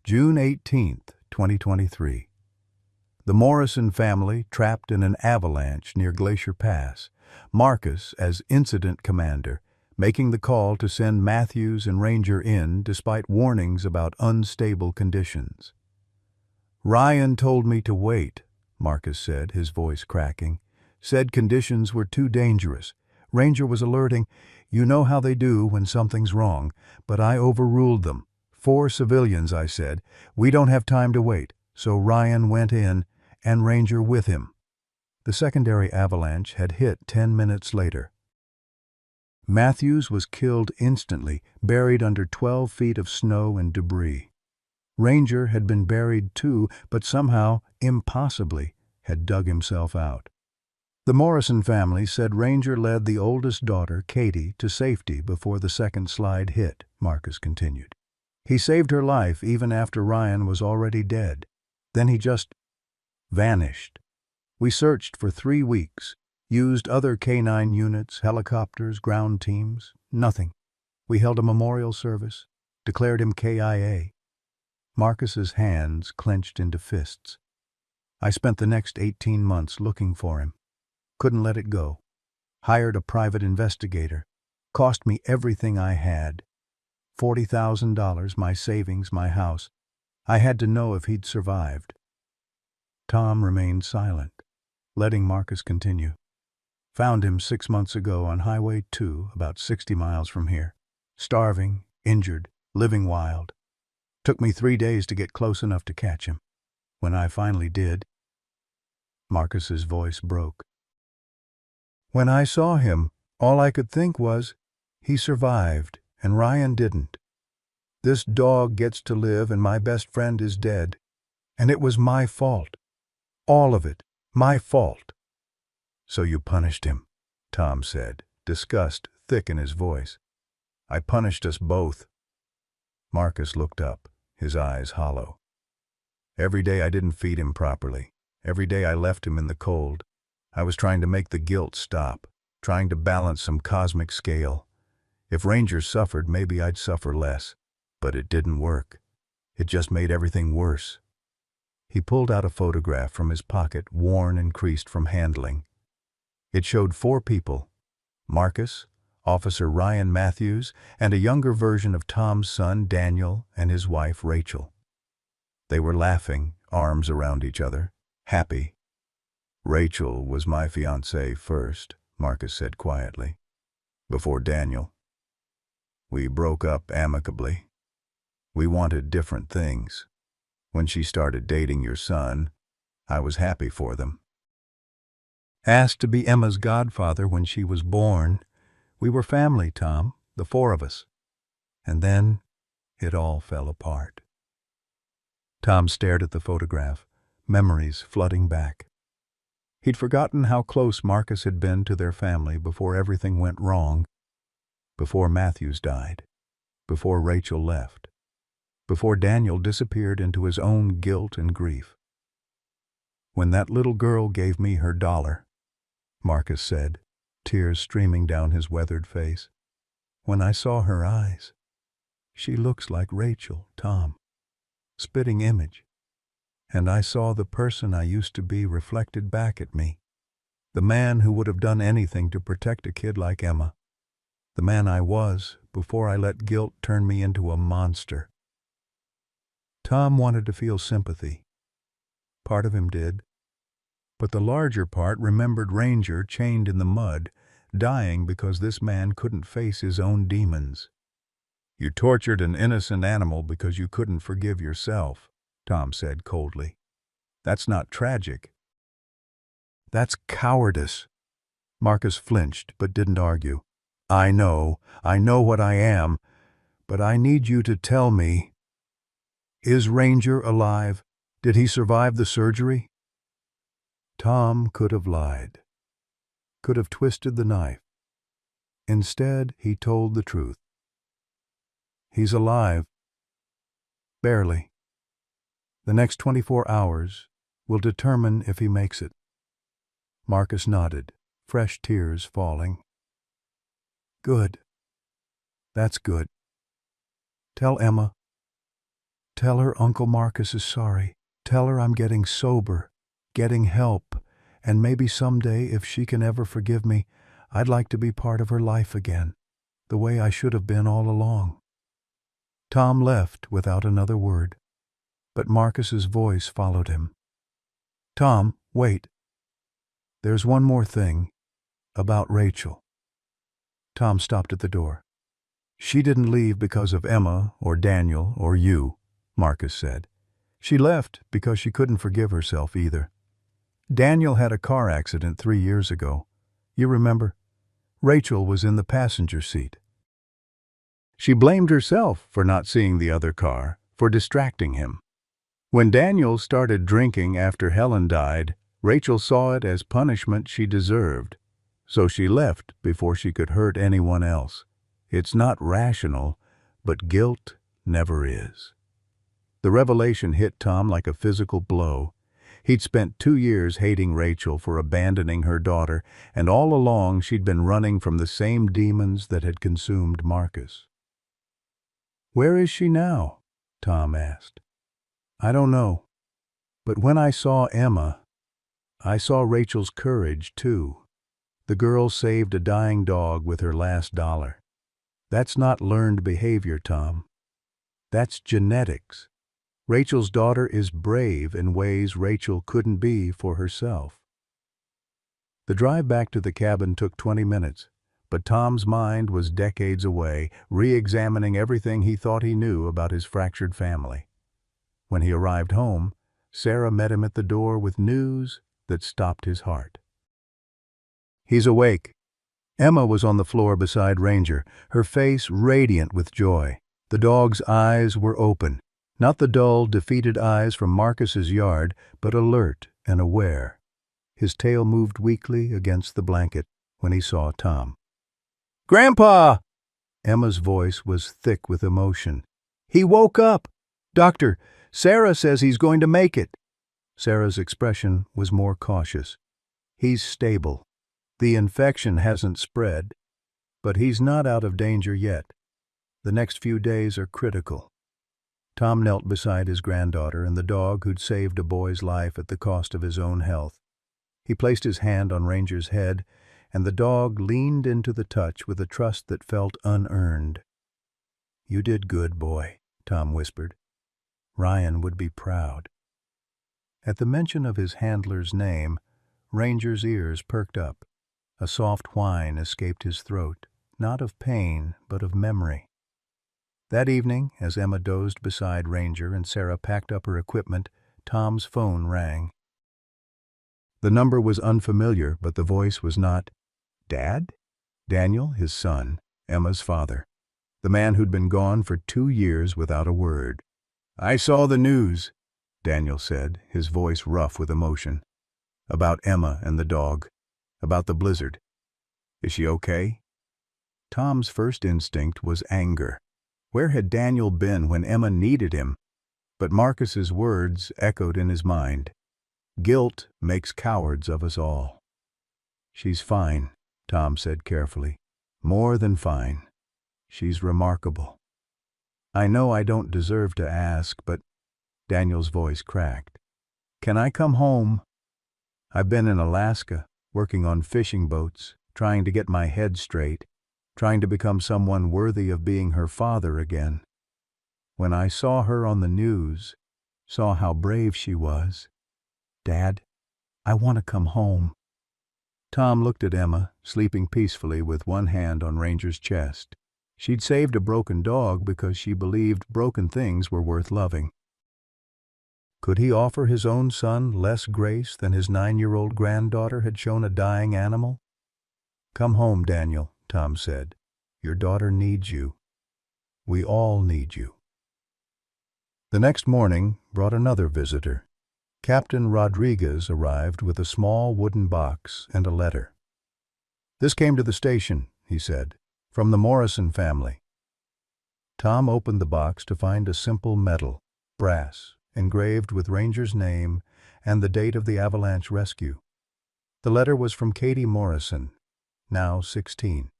June 18th, 2023. The Morrison family trapped in an avalanche near Glacier Pass. Marcus, as incident commander, making the call to send Matthews and Ranger in despite warnings about unstable conditions. "Ryan told me to wait," Marcus said, his voice cracking. "Said conditions were too dangerous. Ranger was alerting, you know how they do when something's wrong, but I overruled them. 4 civilians, I said. We don't have time to wait. So Ryan went in, and Ranger with him." The secondary avalanche had hit 10 minutes later. Matthews was killed instantly, buried under 12 feet of snow and debris. Ranger had been buried too, but somehow, impossibly, had dug himself out. The Morrison family said Ranger led the oldest daughter, Katie, to safety before the second slide hit, Marcus continued. He saved her life even after Ryan was already dead. Then he just vanished. We searched for 3 weeks, used other K-9 units, helicopters, ground teams. Nothing. We held a memorial service, declared him KIA. Marcus's hands clenched into fists. I spent the next 18 months looking for him. Couldn't let it go. Hired a private investigator. Cost me everything I had. $40,000, my savings, my house. I had to know if he'd survived. Tom remained silent, letting Marcus continue. Found him 6 months ago on Highway 2, about 60 miles from here. Starving, injured, living wild. Took me 3 days to get close enough to catch him. When I finally did, Marcus's voice broke. When I saw him, all I could think was, he survived, and Ryan didn't. This dog gets to live, and my best friend is dead. And it was my fault. All of it. My fault. "So you punished him," Tom said, disgust thick in his voice. "I punished us both." Marcus looked up, his eyes hollow. "Every day I didn't feed him properly. Every day I left him in the cold. I was trying to make the guilt stop. trying to balance some cosmic scale. If Ranger suffered, maybe I'd suffer less. But it didn't work. It just made everything worse. He pulled out a photograph from his pocket, worn and creased from handling. It showed 4 people: Marcus, Officer Ryan Matthews, and a younger version of Tom's son, Daniel, and his wife, Rachel. They were laughing, arms around each other, happy. "Rachel was my fiancée first," Marcus said quietly, "before Daniel. We broke up amicably. We wanted different things. When she started dating your son, I was happy for them. Asked to be Emma's godfather when she was born. We were family, Tom, the 4 of us. And then it all fell apart." Tom stared at the photograph, memories flooding back. He'd forgotten how close Marcus had been to their family before everything went wrong, before Matthews died, before Rachel left, before Daniel disappeared into his own guilt and grief. "When that little girl gave me her $1, Marcus said, tears streaming down his weathered face. "When I saw her eyes, she looks like Rachel, Tom. Spitting image. And I saw the person I used to be reflected back at me. The man who would have done anything to protect a kid like Emma. The man I was before I let guilt turn me into a monster." Tom wanted to feel sympathy. Part of him did. But the larger part remembered Ranger chained in the mud, dying because this man couldn't face his own demons. "You tortured an innocent animal because you couldn't forgive yourself," Tom said coldly. "That's not tragic. That's cowardice." Marcus flinched but didn't argue. I know what I am, but I need you to tell me. Is Ranger alive? Did he survive the surgery?" Tom could have lied, could have twisted the knife. Instead, he told the truth. "He's alive. Barely. The next 24 hours will determine if he makes it." Marcus nodded, fresh tears falling. "Good. That's good. Tell Emma. Tell her Uncle Marcus is sorry. Tell her I'm getting sober, getting help, and maybe someday, if she can ever forgive me, I'd like to be part of her life again, the way I should have been all along." Tom left without another word, but Marcus's voice followed him. "Tom, wait. There's one more thing, about Rachel." Tom stopped at the door. "She didn't leave because of Emma or Daniel or you," Marcus said. "She left because she couldn't forgive herself either. Daniel had a car accident 3 years ago. You remember? Rachel was in the passenger seat. She blamed herself for not seeing the other car, for distracting him. When Daniel started drinking after Helen died, Rachel saw it as punishment she deserved, so she left before she could hurt anyone else. It's not rational, but guilt never is." The revelation hit Tom like a physical blow. He'd spent 2 years hating Rachel for abandoning her daughter, and all along she'd been running from the same demons that had consumed Marcus. "Where is she now?" Tom asked. "I don't know. But when I saw Emma, I saw Rachel's courage, too. The girl saved a dying dog with her last $1. That's not learned behavior, Tom. That's genetics. Rachel's daughter is brave in ways Rachel couldn't be for herself." The drive back to the cabin took 20 minutes, but Tom's mind was decades away, re-examining everything he thought he knew about his fractured family. When he arrived home, Sarah met him at the door with news that stopped his heart. "He's awake." Emma was on the floor beside Ranger, her face radiant with joy. The dog's eyes were open, not the dull, defeated eyes from Marcus's yard, but alert and aware. His tail moved weakly against the blanket when he saw Tom. "Grandpa!" Emma's voice was thick with emotion. "He woke up! Doctor, Sarah says he's going to make it." Sarah's expression was more cautious. "He's stable. The infection hasn't spread, but he's not out of danger yet. The next few days are critical." Tom knelt beside his granddaughter and the dog who'd saved a boy's life at the cost of his own health. He placed his hand on Ranger's head, and the dog leaned into the touch with a trust that felt unearned. "You did good, boy," Tom whispered. "Ryan would be proud." At the mention of his handler's name, Ranger's ears perked up. A soft whine escaped his throat, not of pain, but of memory. That evening, as Emma dozed beside Ranger and Sarah packed up her equipment, Tom's phone rang. The number was unfamiliar, but the voice was not. "Dad?" Daniel, his son, Emma's father. The man who'd been gone for 2 years without a word. "I saw the news," Daniel said, his voice rough with emotion. "About Emma and the dog. About the blizzard. Is she okay?" Tom's first instinct was anger. Where had Daniel been when Emma needed him? But Marcus's words echoed in his mind. "Guilt makes cowards of us all." "She's fine," Tom said carefully. "More than fine. She's remarkable." "I know I don't deserve to ask, but—" Daniel's voice cracked. "Can I come home? I've been in Alaska, working on fishing boats, trying to get my head straight, trying to become someone worthy of being her father again. When I saw her on the news, saw how brave she was, Dad, I want to come home." Tom looked at Emma, sleeping peacefully with one hand on Ranger's chest. She'd saved a broken dog because she believed broken things were worth loving. Could he offer his own son less grace than his 9-year-old granddaughter had shown a dying animal? "Come home, Daniel," Tom said. "Your daughter needs you. We all need you." The next morning brought another visitor. Captain Rodriguez arrived with a small wooden box and a letter. "This came to the station," he said, "from the Morrison family." Tom opened the box to find a simple medal, brass, engraved with Ranger's name and the date of the avalanche rescue. The letter was from Katie Morrison, now 16.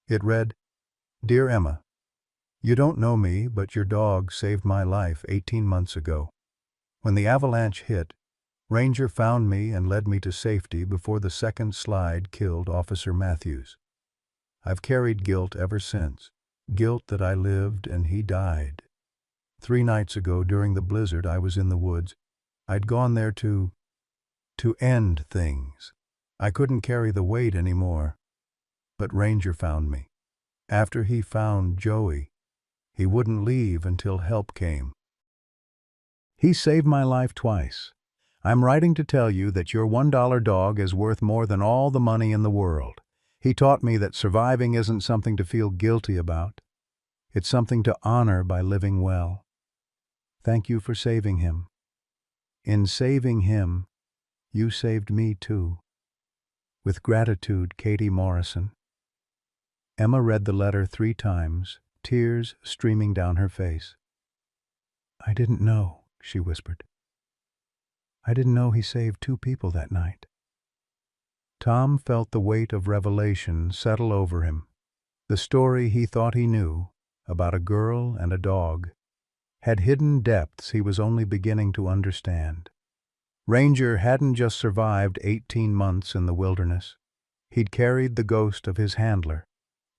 It read, "Dear Emma, you don't know me, but your dog saved my life 18 months ago. When the avalanche hit, Ranger found me and led me to safety before the second slide killed Officer Matthews. I've carried guilt ever since, guilt that I lived and he died. 3 nights ago during the blizzard I was in the woods. I'd gone there to end things. I couldn't carry the weight anymore. But Ranger found me. After he found Joey, he wouldn't leave until help came. He saved my life twice. I'm writing to tell you that your $1 dog is worth more than all the money in the world. He taught me that surviving isn't something to feel guilty about. It's something to honor by living well. Thank you for saving him. In saving him, you saved me too. With gratitude, Katie Morrison." Emma read the letter 3 times, tears streaming down her face. "I didn't know," she whispered. "I didn't know he saved 2 people that night." Tom felt the weight of revelation settle over him. The story he thought he knew, about a girl and a dog, had hidden depths he was only beginning to understand. Ranger hadn't just survived 18 months in the wilderness. He'd carried the ghost of his handler,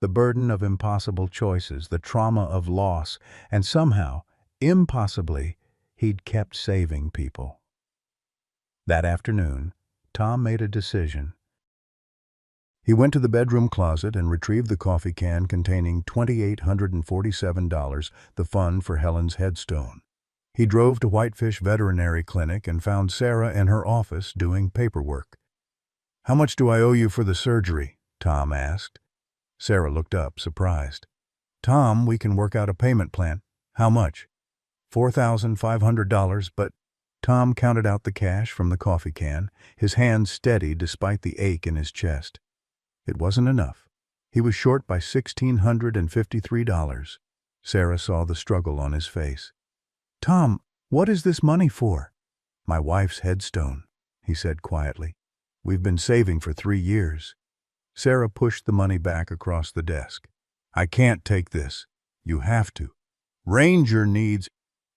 the burden of impossible choices, the trauma of loss, and somehow, impossibly, he'd kept saving people. That afternoon, Tom made a decision. He went to the bedroom closet and retrieved the coffee can containing $2,847, the fund for Helen's headstone. He drove to Whitefish Veterinary Clinic and found Sarah in her office doing paperwork. "How much do I owe you for the surgery?" Tom asked. Sarah looked up, surprised. "Tom, we can work out a payment plan." "How much?" $4,500, but Tom counted out the cash from the coffee can, his hands steady despite the ache in his chest. It wasn't enough. He was short by $1,653. Sarah saw the struggle on his face. "Tom, what is this money for?" "My wife's headstone," he said quietly. "We've been saving for 3 years. Sarah pushed the money back across the desk. "I can't take this. You have to. Ranger needs—"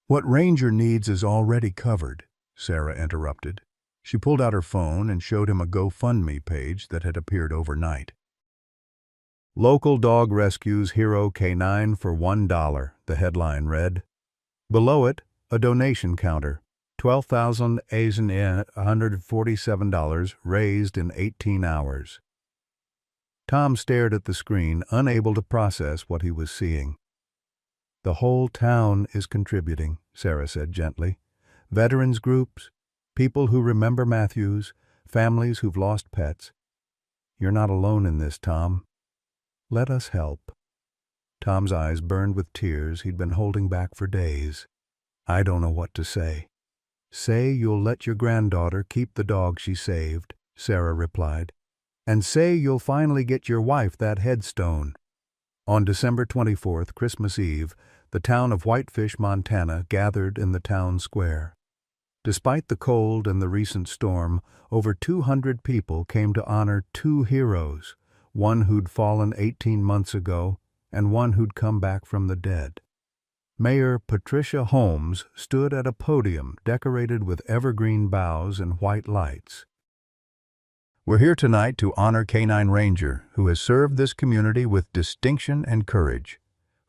"What Ranger needs is already covered," Sarah interrupted. She pulled out her phone and showed him a GoFundMe page that had appeared overnight. "Local dog rescues hero canine for $1, the headline read. Below it, a donation counter, $12,847 raised in 18 hours. Tom stared at the screen, unable to process what he was seeing. "The whole town is contributing," Sarah said gently. "Veterans groups, people who remember Matthews, families who've lost pets. You're not alone in this, Tom. Let us help." Tom's eyes burned with tears he'd been holding back for days. "I don't know what to say." "Say you'll let your granddaughter keep the dog she saved," Sarah replied. "And say you'll finally get your wife that headstone." On December 24th, Christmas Eve, the town of Whitefish, Montana, gathered in the town square. Despite the cold and the recent storm, over 200 people came to honor two heroes, one who'd fallen 18 months ago and one who'd come back from the dead. Mayor Patricia Holmes stood at a podium decorated with evergreen boughs and white lights. "We're here tonight to honor Canine Ranger, who has served this community with distinction and courage.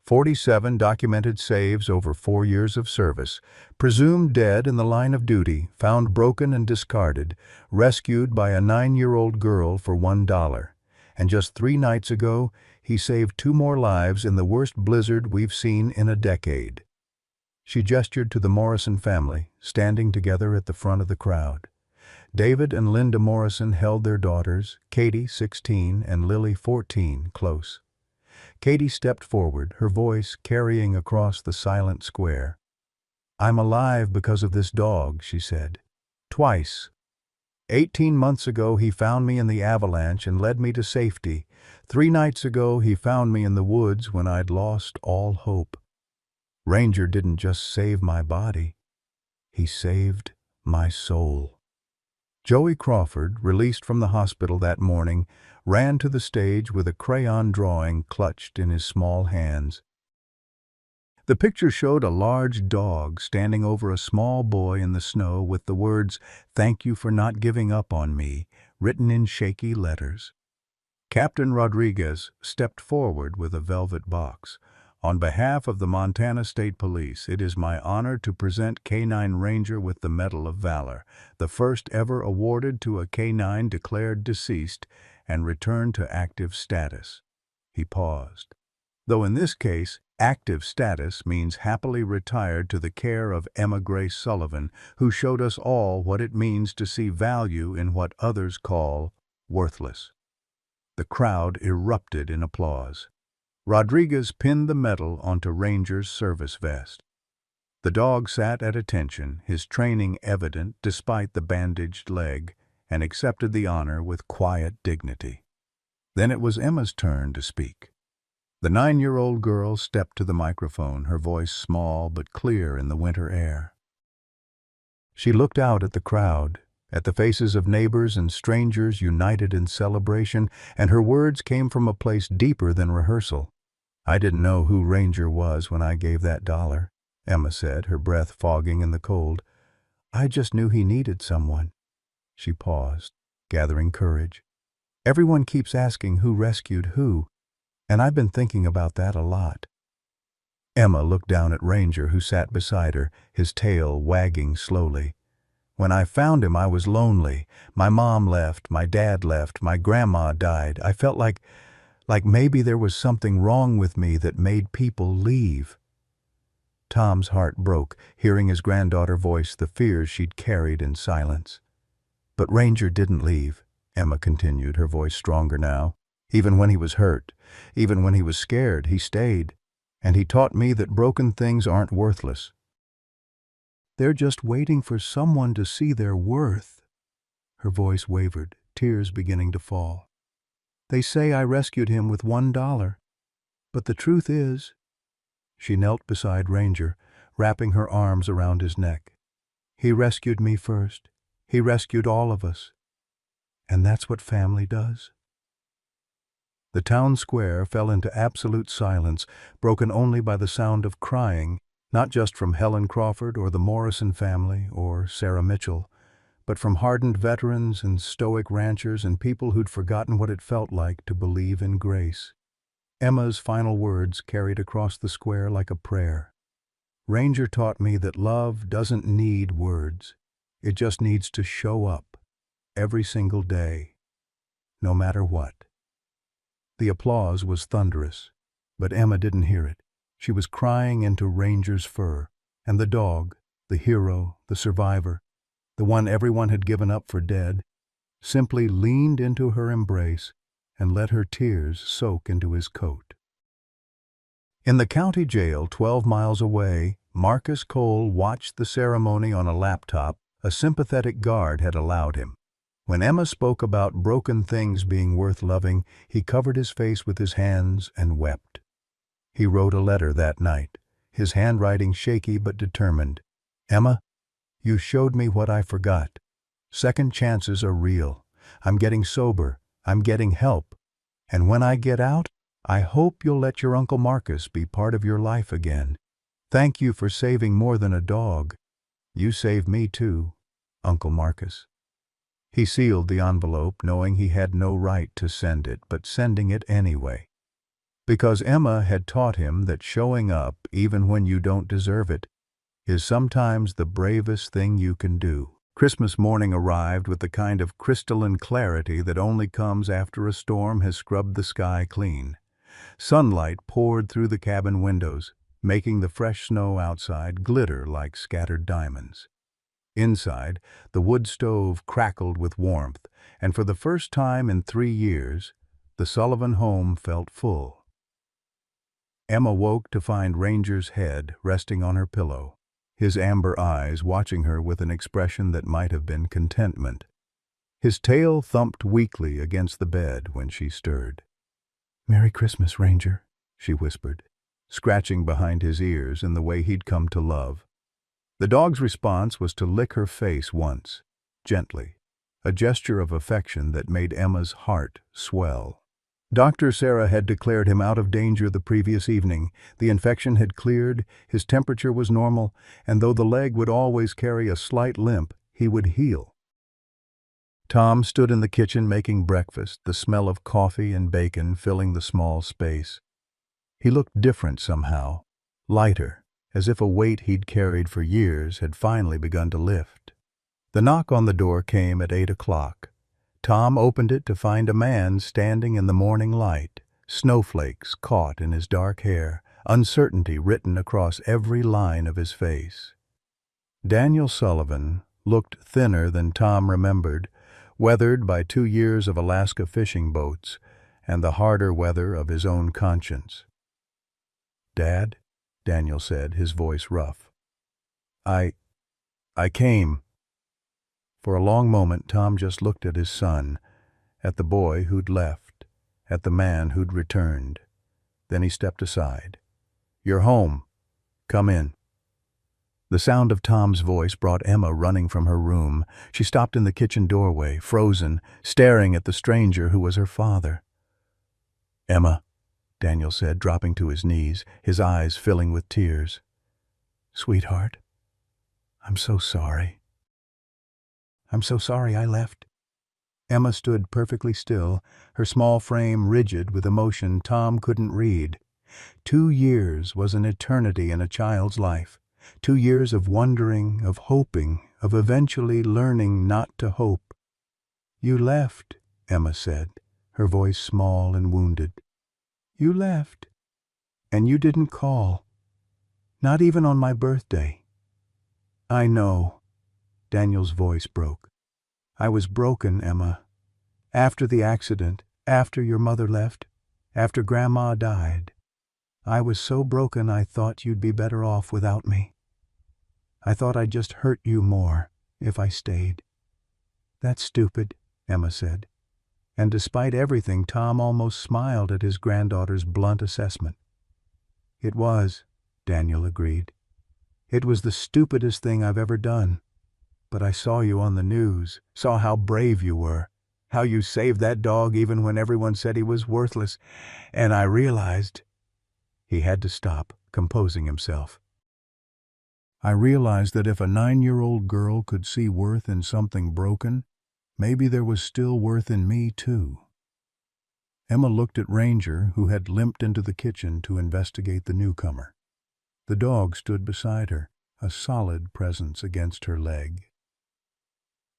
47 documented saves over 4 years of service, presumed dead in the line of duty, found broken and discarded, rescued by a 9-year-old girl for $1. And just 3 nights ago, he saved 2 more lives in the worst blizzard we've seen in a decade." She gestured to the Morrison family, standing together at the front of the crowd. David and Linda Morrison held their daughters, Katie, 16, and Lily, 14, close. Katie stepped forward, her voice carrying across the silent square. "I'm alive because of this dog," she said. "Twice. 18 months ago he found me in the avalanche and led me to safety. 3 nights ago he found me in the woods when I'd lost all hope. Ranger didn't just save my body. He saved my soul." Joey Crawford, released from the hospital that morning, ran to the stage with a crayon drawing clutched in his small hands. The picture showed a large dog standing over a small boy in the snow with the words, "Thank you for not giving up on me," written in shaky letters. Captain Rodriguez stepped forward with a velvet box. "On behalf of the Montana State Police, it is my honor to present Canine Ranger with the Medal of Valor, the first ever awarded to a canine declared deceased and returned to active status." He paused. "Though in this case, active status means happily retired to the care of Emma Grace Sullivan, who showed us all what it means to see value in what others call worthless." The crowd erupted in applause. Rodriguez pinned the medal onto Ranger's service vest. The dog sat at attention, his training evident despite the bandaged leg, and accepted the honor with quiet dignity. Then it was Emma's turn to speak. The 9-year-old girl stepped to the microphone, her voice small but clear in the winter air. She looked out at the crowd, at the faces of neighbors and strangers united in celebration, and her words came from a place deeper than rehearsal. "I didn't know who Ranger was when I gave that $1, Emma said, her breath fogging in the cold. "I just knew he needed someone." She paused, gathering courage. "Everyone keeps asking who rescued who, and I've been thinking about that a lot." Emma looked down at Ranger, who sat beside her, his tail wagging slowly. "When I found him, I was lonely. My mom left, my dad left, my grandma died. I felt like maybe there was something wrong with me that made people leave." Tom's heart broke, hearing his granddaughter voice the fears she'd carried in silence. "But Ranger didn't leave," Emma continued, her voice stronger now. "Even when he was hurt, even when he was scared, he stayed. And he taught me that broken things aren't worthless. They're just waiting for someone to see their worth." Her voice wavered, tears beginning to fall. "They say I rescued him with $1, but the truth is—" She knelt beside Ranger, wrapping her arms around his neck. "He rescued me first. He rescued all of us. And that's what family does." The town square fell into absolute silence, broken only by the sound of crying, not just from Helen Crawford or the Morrison family or Sarah Mitchell, but from hardened veterans and stoic ranchers and people who'd forgotten what it felt like to believe in grace. Emma's final words carried across the square like a prayer. Ranger taught me that love doesn't need words. It just needs to show up every single day, no matter what. The applause was thunderous, but Emma didn't hear it. She was crying into Ranger's fur, and the dog, the hero, the survivor, the one everyone had given up for dead, simply leaned into her embrace and let her tears soak into his coat. In the county jail 12 miles away, Marcus Cole watched the ceremony on a laptop a sympathetic guard had allowed him. When Emma spoke about broken things being worth loving, he covered his face with his hands and wept. He wrote a letter that night, his handwriting shaky but determined. Emma, you showed me what I forgot. Second chances are real. I'm getting sober. I'm getting help. And when I get out, I hope you'll let your Uncle Marcus be part of your life again. Thank you for saving more than a dog. You saved me too, Uncle Marcus. He sealed the envelope, knowing he had no right to send it, but sending it anyway. Because Emma had taught him that showing up, even when you don't deserve it, is sometimes the bravest thing you can do. Christmas morning arrived with the kind of crystalline clarity that only comes after a storm has scrubbed the sky clean. Sunlight poured through the cabin windows, making the fresh snow outside glitter like scattered diamonds. Inside, the wood stove crackled with warmth, and for the first time in 3 years, the Sullivan home felt full. Emma woke to find Ranger's head resting on her pillow, his amber eyes watching her with an expression that might have been contentment. His tail thumped weakly against the bed when she stirred. "Merry Christmas, Ranger," she whispered, scratching behind his ears in the way he'd come to love. The dog's response was to lick her face once, gently, a gesture of affection that made Emma's heart swell. Dr. Sarah had declared him out of danger the previous evening. The infection had cleared, his temperature was normal, and though the leg would always carry a slight limp, he would heal. Tom stood in the kitchen making breakfast, the smell of coffee and bacon filling the small space. He looked different somehow, lighter, as if a weight he'd carried for years had finally begun to lift. The knock on the door came at 8 o'clock. Tom opened it to find a man standing in the morning light, snowflakes caught in his dark hair, uncertainty written across every line of his face. Daniel Sullivan looked thinner than Tom remembered, weathered by 2 years of Alaska fishing boats and the harder weather of his own conscience. "Dad," Daniel said, his voice rough. I came." For a long moment, Tom just looked at his son, at the boy who'd left, at the man who'd returned. Then he stepped aside. "You're home. Come in." The sound of Tom's voice brought Emma running from her room. She stopped in the kitchen doorway, frozen, staring at the stranger who was her father. "Emma," Daniel said, dropping to his knees, his eyes filling with tears. "Sweetheart, I'm so sorry. I'm so sorry I left." Emma stood perfectly still, her small frame rigid with emotion Tom couldn't read. 2 years was an eternity in a child's life. 2 years of wondering, of hoping, of eventually learning not to hope. "You left," Emma said, her voice small and wounded. "You left. And you didn't call. Not even on my birthday." "I know." Daniel's voice broke. "I was broken, Emma. After the accident, after your mother left, after Grandma died, I was so broken I thought you'd be better off without me. I thought I'd just hurt you more if I stayed." "That's stupid," Emma said. And despite everything, Tom almost smiled at his granddaughter's blunt assessment. "It was," Daniel agreed. "It was the stupidest thing I've ever done. But I saw you on the news, saw how brave you were, How you saved that dog even when everyone said he was worthless. And I realized—" He had to stop, composing himself. "I realized that if a 9-year-old girl could see worth in something broken, maybe there was still worth in me, too." Emma looked at Ranger, who had limped into the kitchen to investigate the newcomer. The dog stood beside her, a solid presence against her leg.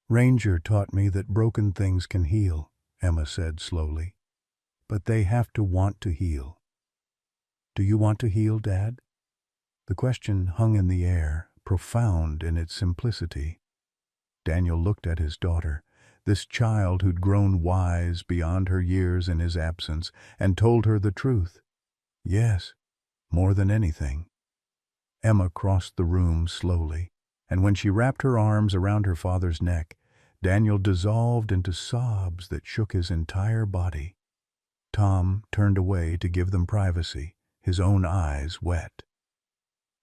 "Ranger taught me that broken things can heal," Emma said slowly. "But they have to want to heal." "Do you want to heal, Dad?" The question hung in the air, profound in its simplicity. Daniel looked at his daughter, this child who'd grown wise beyond her years in his absence, and told her the truth. Yes, more than anything. Emma crossed the room slowly, and when she wrapped her arms around her father's neck, Daniel dissolved into sobs that shook his entire body. Tom turned away to give them privacy, his own eyes wet.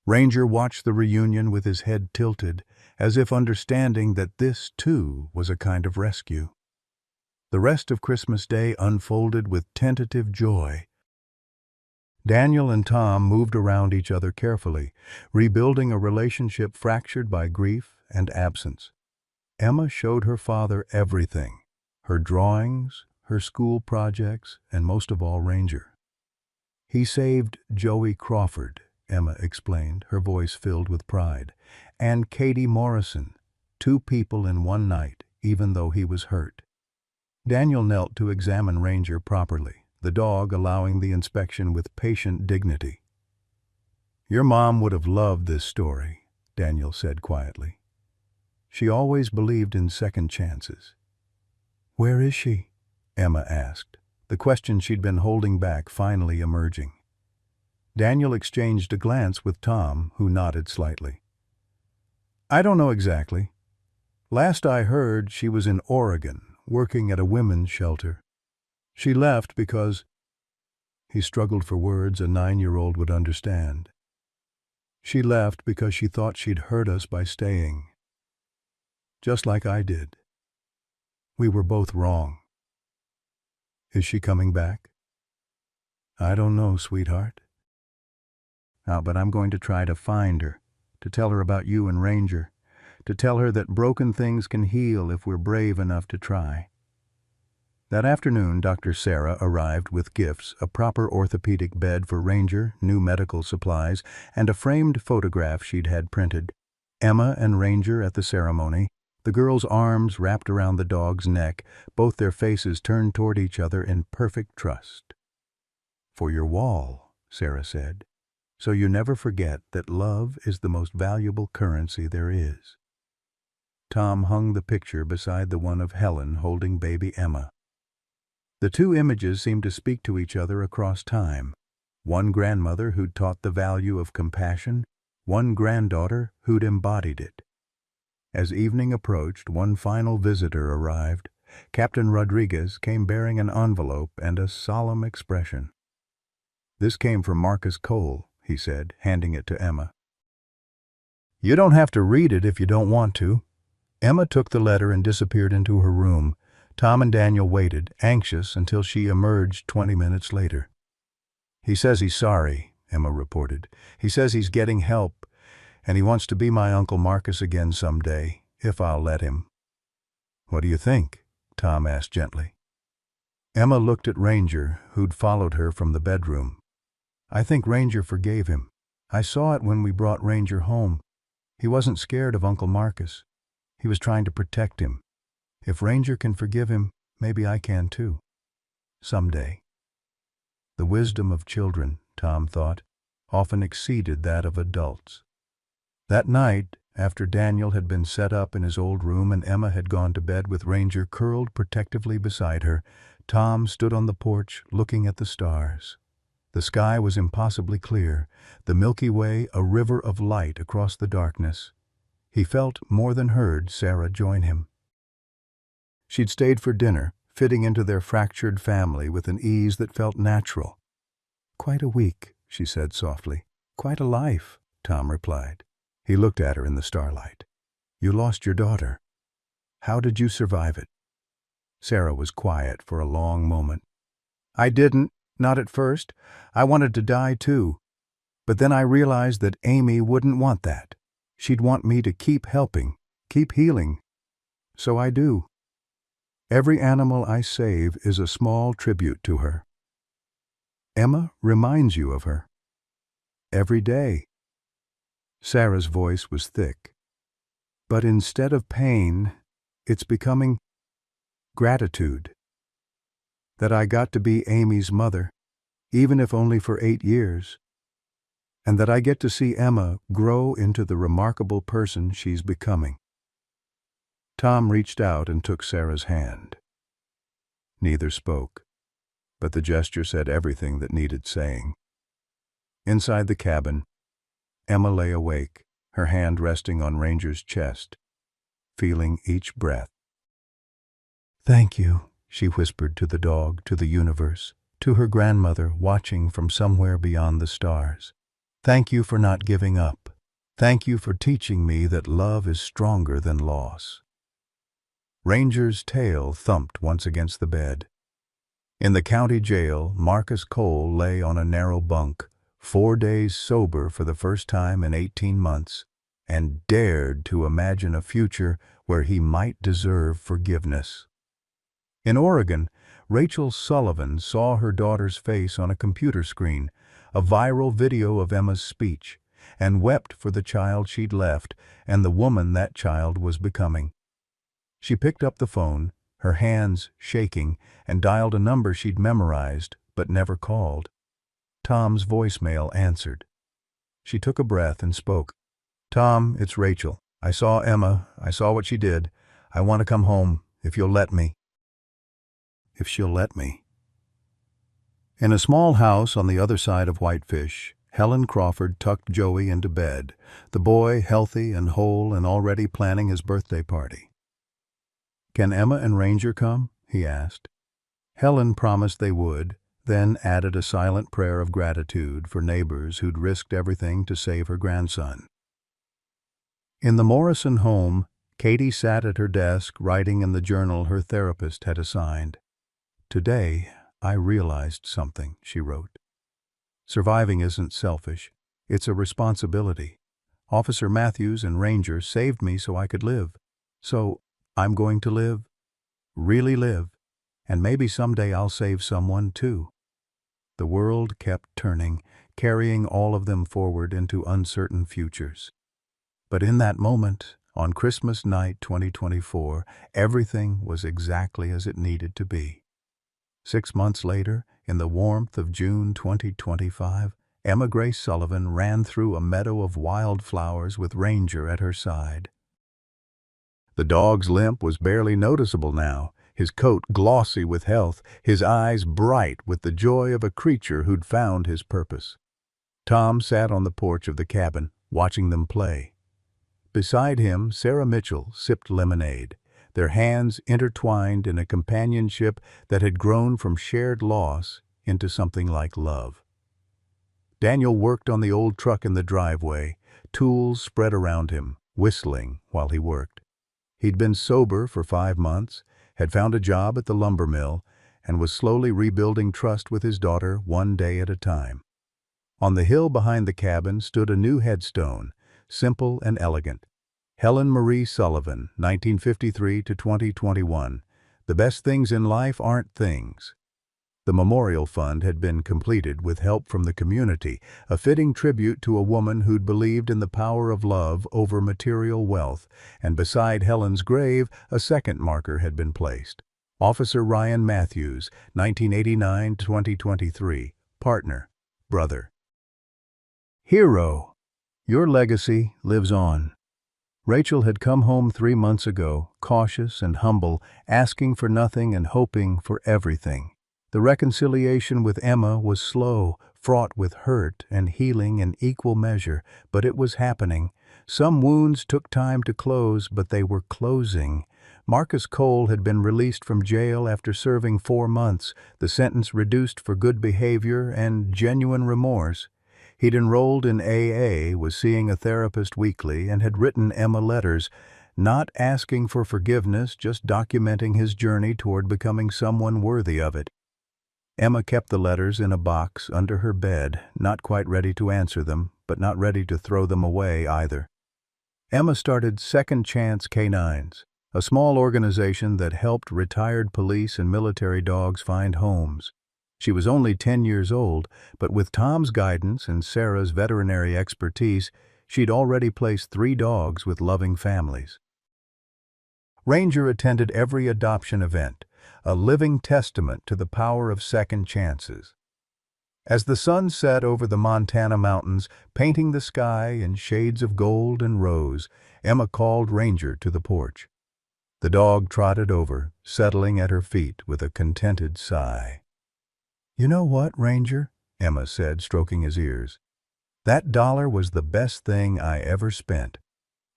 Ranger watched the reunion with his head tilted, as if understanding that this, too, was a kind of rescue. The rest of Christmas Day unfolded with tentative joy. Daniel and Tom moved around each other carefully, rebuilding a relationship fractured by grief and absence. Emma showed her father everything: her drawings, her school projects, and most of all, Ranger. "He saved Joey Crawford," Emma explained, her voice filled with pride, "and Katie Morrison, 2 people in one night, even though he was hurt." Daniel knelt to examine Ranger properly, the dog allowing the inspection with patient dignity. "Your mom would have loved this story," Daniel said quietly. "She always believed in second chances." "Where is she?" Emma asked, the question she'd been holding back finally emerging. Daniel exchanged a glance with Tom, who nodded slightly. "I don't know exactly. Last I heard, she was in Oregon, working at a women's shelter. She left because—" He struggled for words a 9-year-old would understand. "She left because she thought she'd hurt us by staying. Just like I did. We were both wrong." "Is she coming back?" "I don't know, sweetheart. But I'm going to try to find her, to tell her about you and Ranger, to tell her that broken things can heal if we're brave enough to try." That afternoon, Dr. Sarah arrived with gifts: a proper orthopedic bed for Ranger, new medical supplies, and a framed photograph she'd had printed. Emma and Ranger at the ceremony, the girls' arms wrapped around the dog's neck, both their faces turned toward each other in perfect trust. "For your wall," Sarah said, "so you never forget that love is the most valuable currency there is." Tom hung the picture beside the one of Helen holding baby Emma. The 2 images seemed to speak to each other across time. One grandmother who'd taught the value of compassion, one granddaughter who'd embodied it. As evening approached, one final visitor arrived. Captain Rodriguez came bearing an envelope and a solemn expression. "This came from Marcus Cole," he said, handing it to Emma. "You don't have to read it if you don't want to." Emma took the letter and disappeared into her room. Tom and Daniel waited, anxious, until she emerged 20 minutes later. "He says he's sorry," Emma reported. "He says he's getting help, and he wants to be my Uncle Marcus again someday, if I'll let him." "What do you think?" Tom asked gently. Emma looked at Ranger, who'd followed her from the bedroom. "I think Ranger forgave him. I saw it when we brought Ranger home. He wasn't scared of Uncle Marcus. He was trying to protect him. If Ranger can forgive him, maybe I can too. Someday." The wisdom of children, Tom thought, often exceeded that of adults. That night, after Daniel had been set up in his old room and Emma had gone to bed with Ranger curled protectively beside her, Tom stood on the porch looking at the stars. The sky was impossibly clear, the Milky Way a river of light across the darkness. He felt more than heard Sarah join him. She'd stayed for dinner, fitting into their fractured family with an ease that felt natural. "Quite a week," she said softly. "Quite a life," Tom replied. He looked at her in the starlight. "You lost your daughter. How did you survive it?" Sarah was quiet for a long moment. "I didn't, not at first. I wanted to die too. But then I realized that Amy wouldn't want that. She'd want me to keep helping, keep healing. So I do. Every animal I save is a small tribute to her. Emma reminds you of her. Every day." Sarah's voice was thick. "But instead of pain, it's becoming gratitude. That I got to be Amy's mother, even if only for 8 years. And that I get to see Emma grow into the remarkable person she's becoming." Tom reached out and took Sarah's hand. Neither spoke, but the gesture said everything that needed saying. Inside the cabin, Emma lay awake, her hand resting on Ranger's chest, feeling each breath. "Thank you," she whispered to the dog, to the universe, to her grandmother watching from somewhere beyond the stars. "Thank you for not giving up. Thank you for teaching me that love is stronger than loss." Ranger's tail thumped once against the bed. In the county jail, Marcus Cole lay on a narrow bunk, 4 days sober for the first time in 18 months, and dared to imagine a future where he might deserve forgiveness. In Oregon, Rachel Sullivan saw her daughter's face on a computer screen, a viral video of Emma's speech, and wept for the child she'd left and the woman that child was becoming. She picked up the phone, her hands shaking, and dialed a number she'd memorized but never called. Tom's voicemail answered. She took a breath and spoke. "Tom, it's Rachel. I saw Emma. I saw what she did. I want to come home, if you'll let me." If she'll let me. In a small house on the other side of Whitefish, Helen Crawford tucked Joey into bed, the boy healthy and whole and already planning his birthday party. "Can Emma and Ranger come?" he asked. Helen promised they would, then added a silent prayer of gratitude for neighbors who'd risked everything to save her grandson. In the Morrison home, Katie sat at her desk writing in the journal her therapist had assigned. "Today, I realized something," she wrote. "Surviving isn't selfish. It's a responsibility. Officer Matthews and Ranger saved me so I could live. So I'm going to live, really live, and maybe someday I'll save someone too." The world kept turning, carrying all of them forward into uncertain futures. But in that moment, on Christmas night 2024, everything was exactly as it needed to be. 6 months later, in the warmth of June 2025, Emma Grace Sullivan ran through a meadow of wildflowers with Ranger at her side. The dog's limp was barely noticeable now, his coat glossy with health, his eyes bright with the joy of a creature who'd found his purpose. Tom sat on the porch of the cabin, watching them play. Beside him, Sarah Mitchell sipped lemonade, their hands intertwined in a companionship that had grown from shared loss into something like love. Daniel worked on the old truck in the driveway, tools spread around him, whistling while he worked. He'd been sober for 5 months, had found a job at the lumber mill, and was slowly rebuilding trust with his daughter one day at a time. On the hill behind the cabin stood a new headstone, simple and elegant. Helen Marie Sullivan, 1953 to 2021. The best things in life aren't things. The memorial fund had been completed with help from the community, a fitting tribute to a woman who'd believed in the power of love over material wealth, and beside Helen's grave, a second marker had been placed. Officer Ryan Matthews, 1989-2023, partner, brother. Hero, your legacy lives on. Rachel had come home 3 months ago, cautious and humble, asking for nothing and hoping for everything. The reconciliation with Emma was slow, fraught with hurt and healing in equal measure, but it was happening. Some wounds took time to close, but they were closing. Marcus Cole had been released from jail after serving 4 months, the sentence reduced for good behavior and genuine remorse. He'd enrolled in AA, was seeing a therapist weekly, and had written Emma letters, not asking for forgiveness, just documenting his journey toward becoming someone worthy of it. Emma kept the letters in a box under her bed, not quite ready to answer them, but not ready to throw them away either. Emma started Second Chance Canines, a small organization that helped retired police and military dogs find homes. She was only 10 years old, but with Tom's guidance and Sarah's veterinary expertise, she'd already placed 3 dogs with loving families. Ranger attended every adoption event, a living testament to the power of second chances. As the sun set over the Montana mountains, painting the sky in shades of gold and rose, Emma called Ranger to the porch. The dog trotted over, settling at her feet with a contented sigh. "You know what, Ranger?" Emma said, stroking his ears. "That dollar was the best thing I ever spent."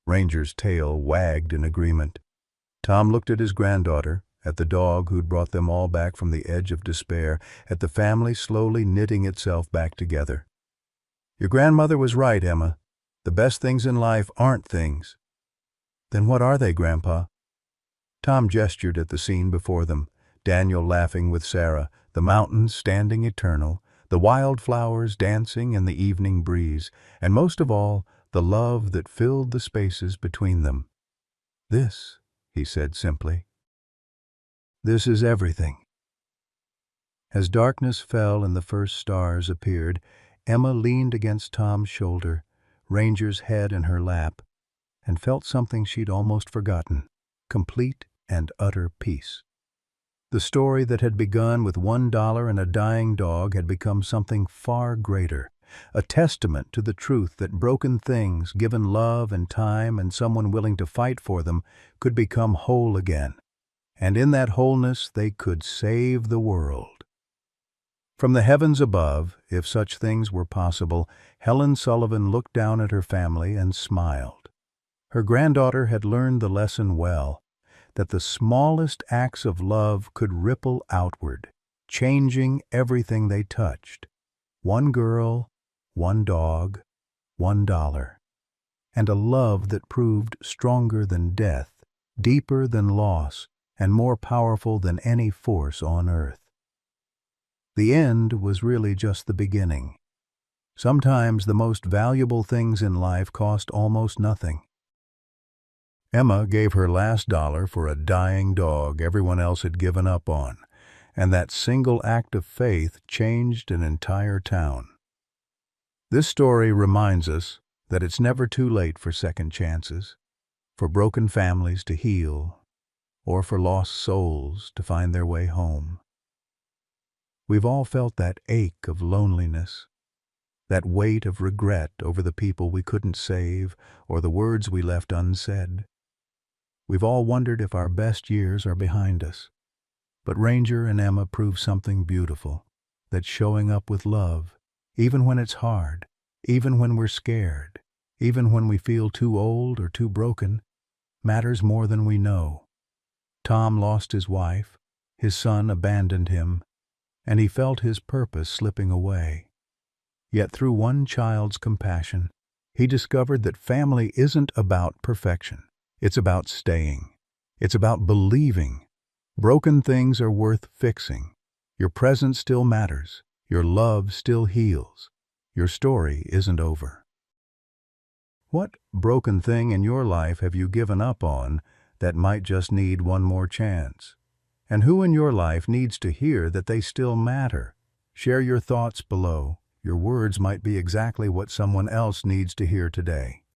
Ranger's tail wagged in agreement. Tom looked at his granddaughter, at the dog who'd brought them all back from the edge of despair, at the family slowly knitting itself back together. "Your grandmother was right, Emma. The best things in life aren't things." "Then what are they, Grandpa?" Tom gestured at the scene before them, Daniel laughing with Sarah, the mountains standing eternal, the wildflowers dancing in the evening breeze, and most of all, the love that filled the spaces between them. "This," he said simply. "This is everything." As darkness fell and the first stars appeared, Emma leaned against Tom's shoulder, Ranger's head in her lap, and felt something she'd almost forgotten: complete and utter peace. The story that had begun with $1 and a dying dog had become something far greater, a testament to the truth that broken things, given love and time and someone willing to fight for them, could become whole again. And in that wholeness they could save the world. From the heavens above, if such things were possible, Helen Sullivan looked down at her family and smiled. Her granddaughter had learned the lesson well, that the smallest acts of love could ripple outward, changing everything they touched. 1 girl, 1 dog, $1. And a love that proved stronger than death, deeper than loss, and more powerful than any force on earth. The end was really just the beginning. Sometimes the most valuable things in life cost almost nothing. Emma gave her last dollar for a dying dog everyone else had given up on, and that single act of faith changed an entire town. This story reminds us that it's never too late for second chances, for broken families to heal, or for lost souls to find their way home. We've all felt that ache of loneliness, that weight of regret over the people we couldn't save or the words we left unsaid. We've all wondered if our best years are behind us. But Ranger and Emma prove something beautiful, that showing up with love, even when it's hard, even when we're scared, even when we feel too old or too broken, matters more than we know. Tom lost his wife, his son abandoned him, and he felt his purpose slipping away. Yet through one child's compassion, he discovered that family isn't about perfection. It's about staying. It's about believing. Broken things are worth fixing. Your presence still matters. Your love still heals. Your story isn't over. What broken thing in your life have you given up on that might just need one more chance? And who in your life needs to hear that they still matter? Share your thoughts below. Your words might be exactly what someone else needs to hear today.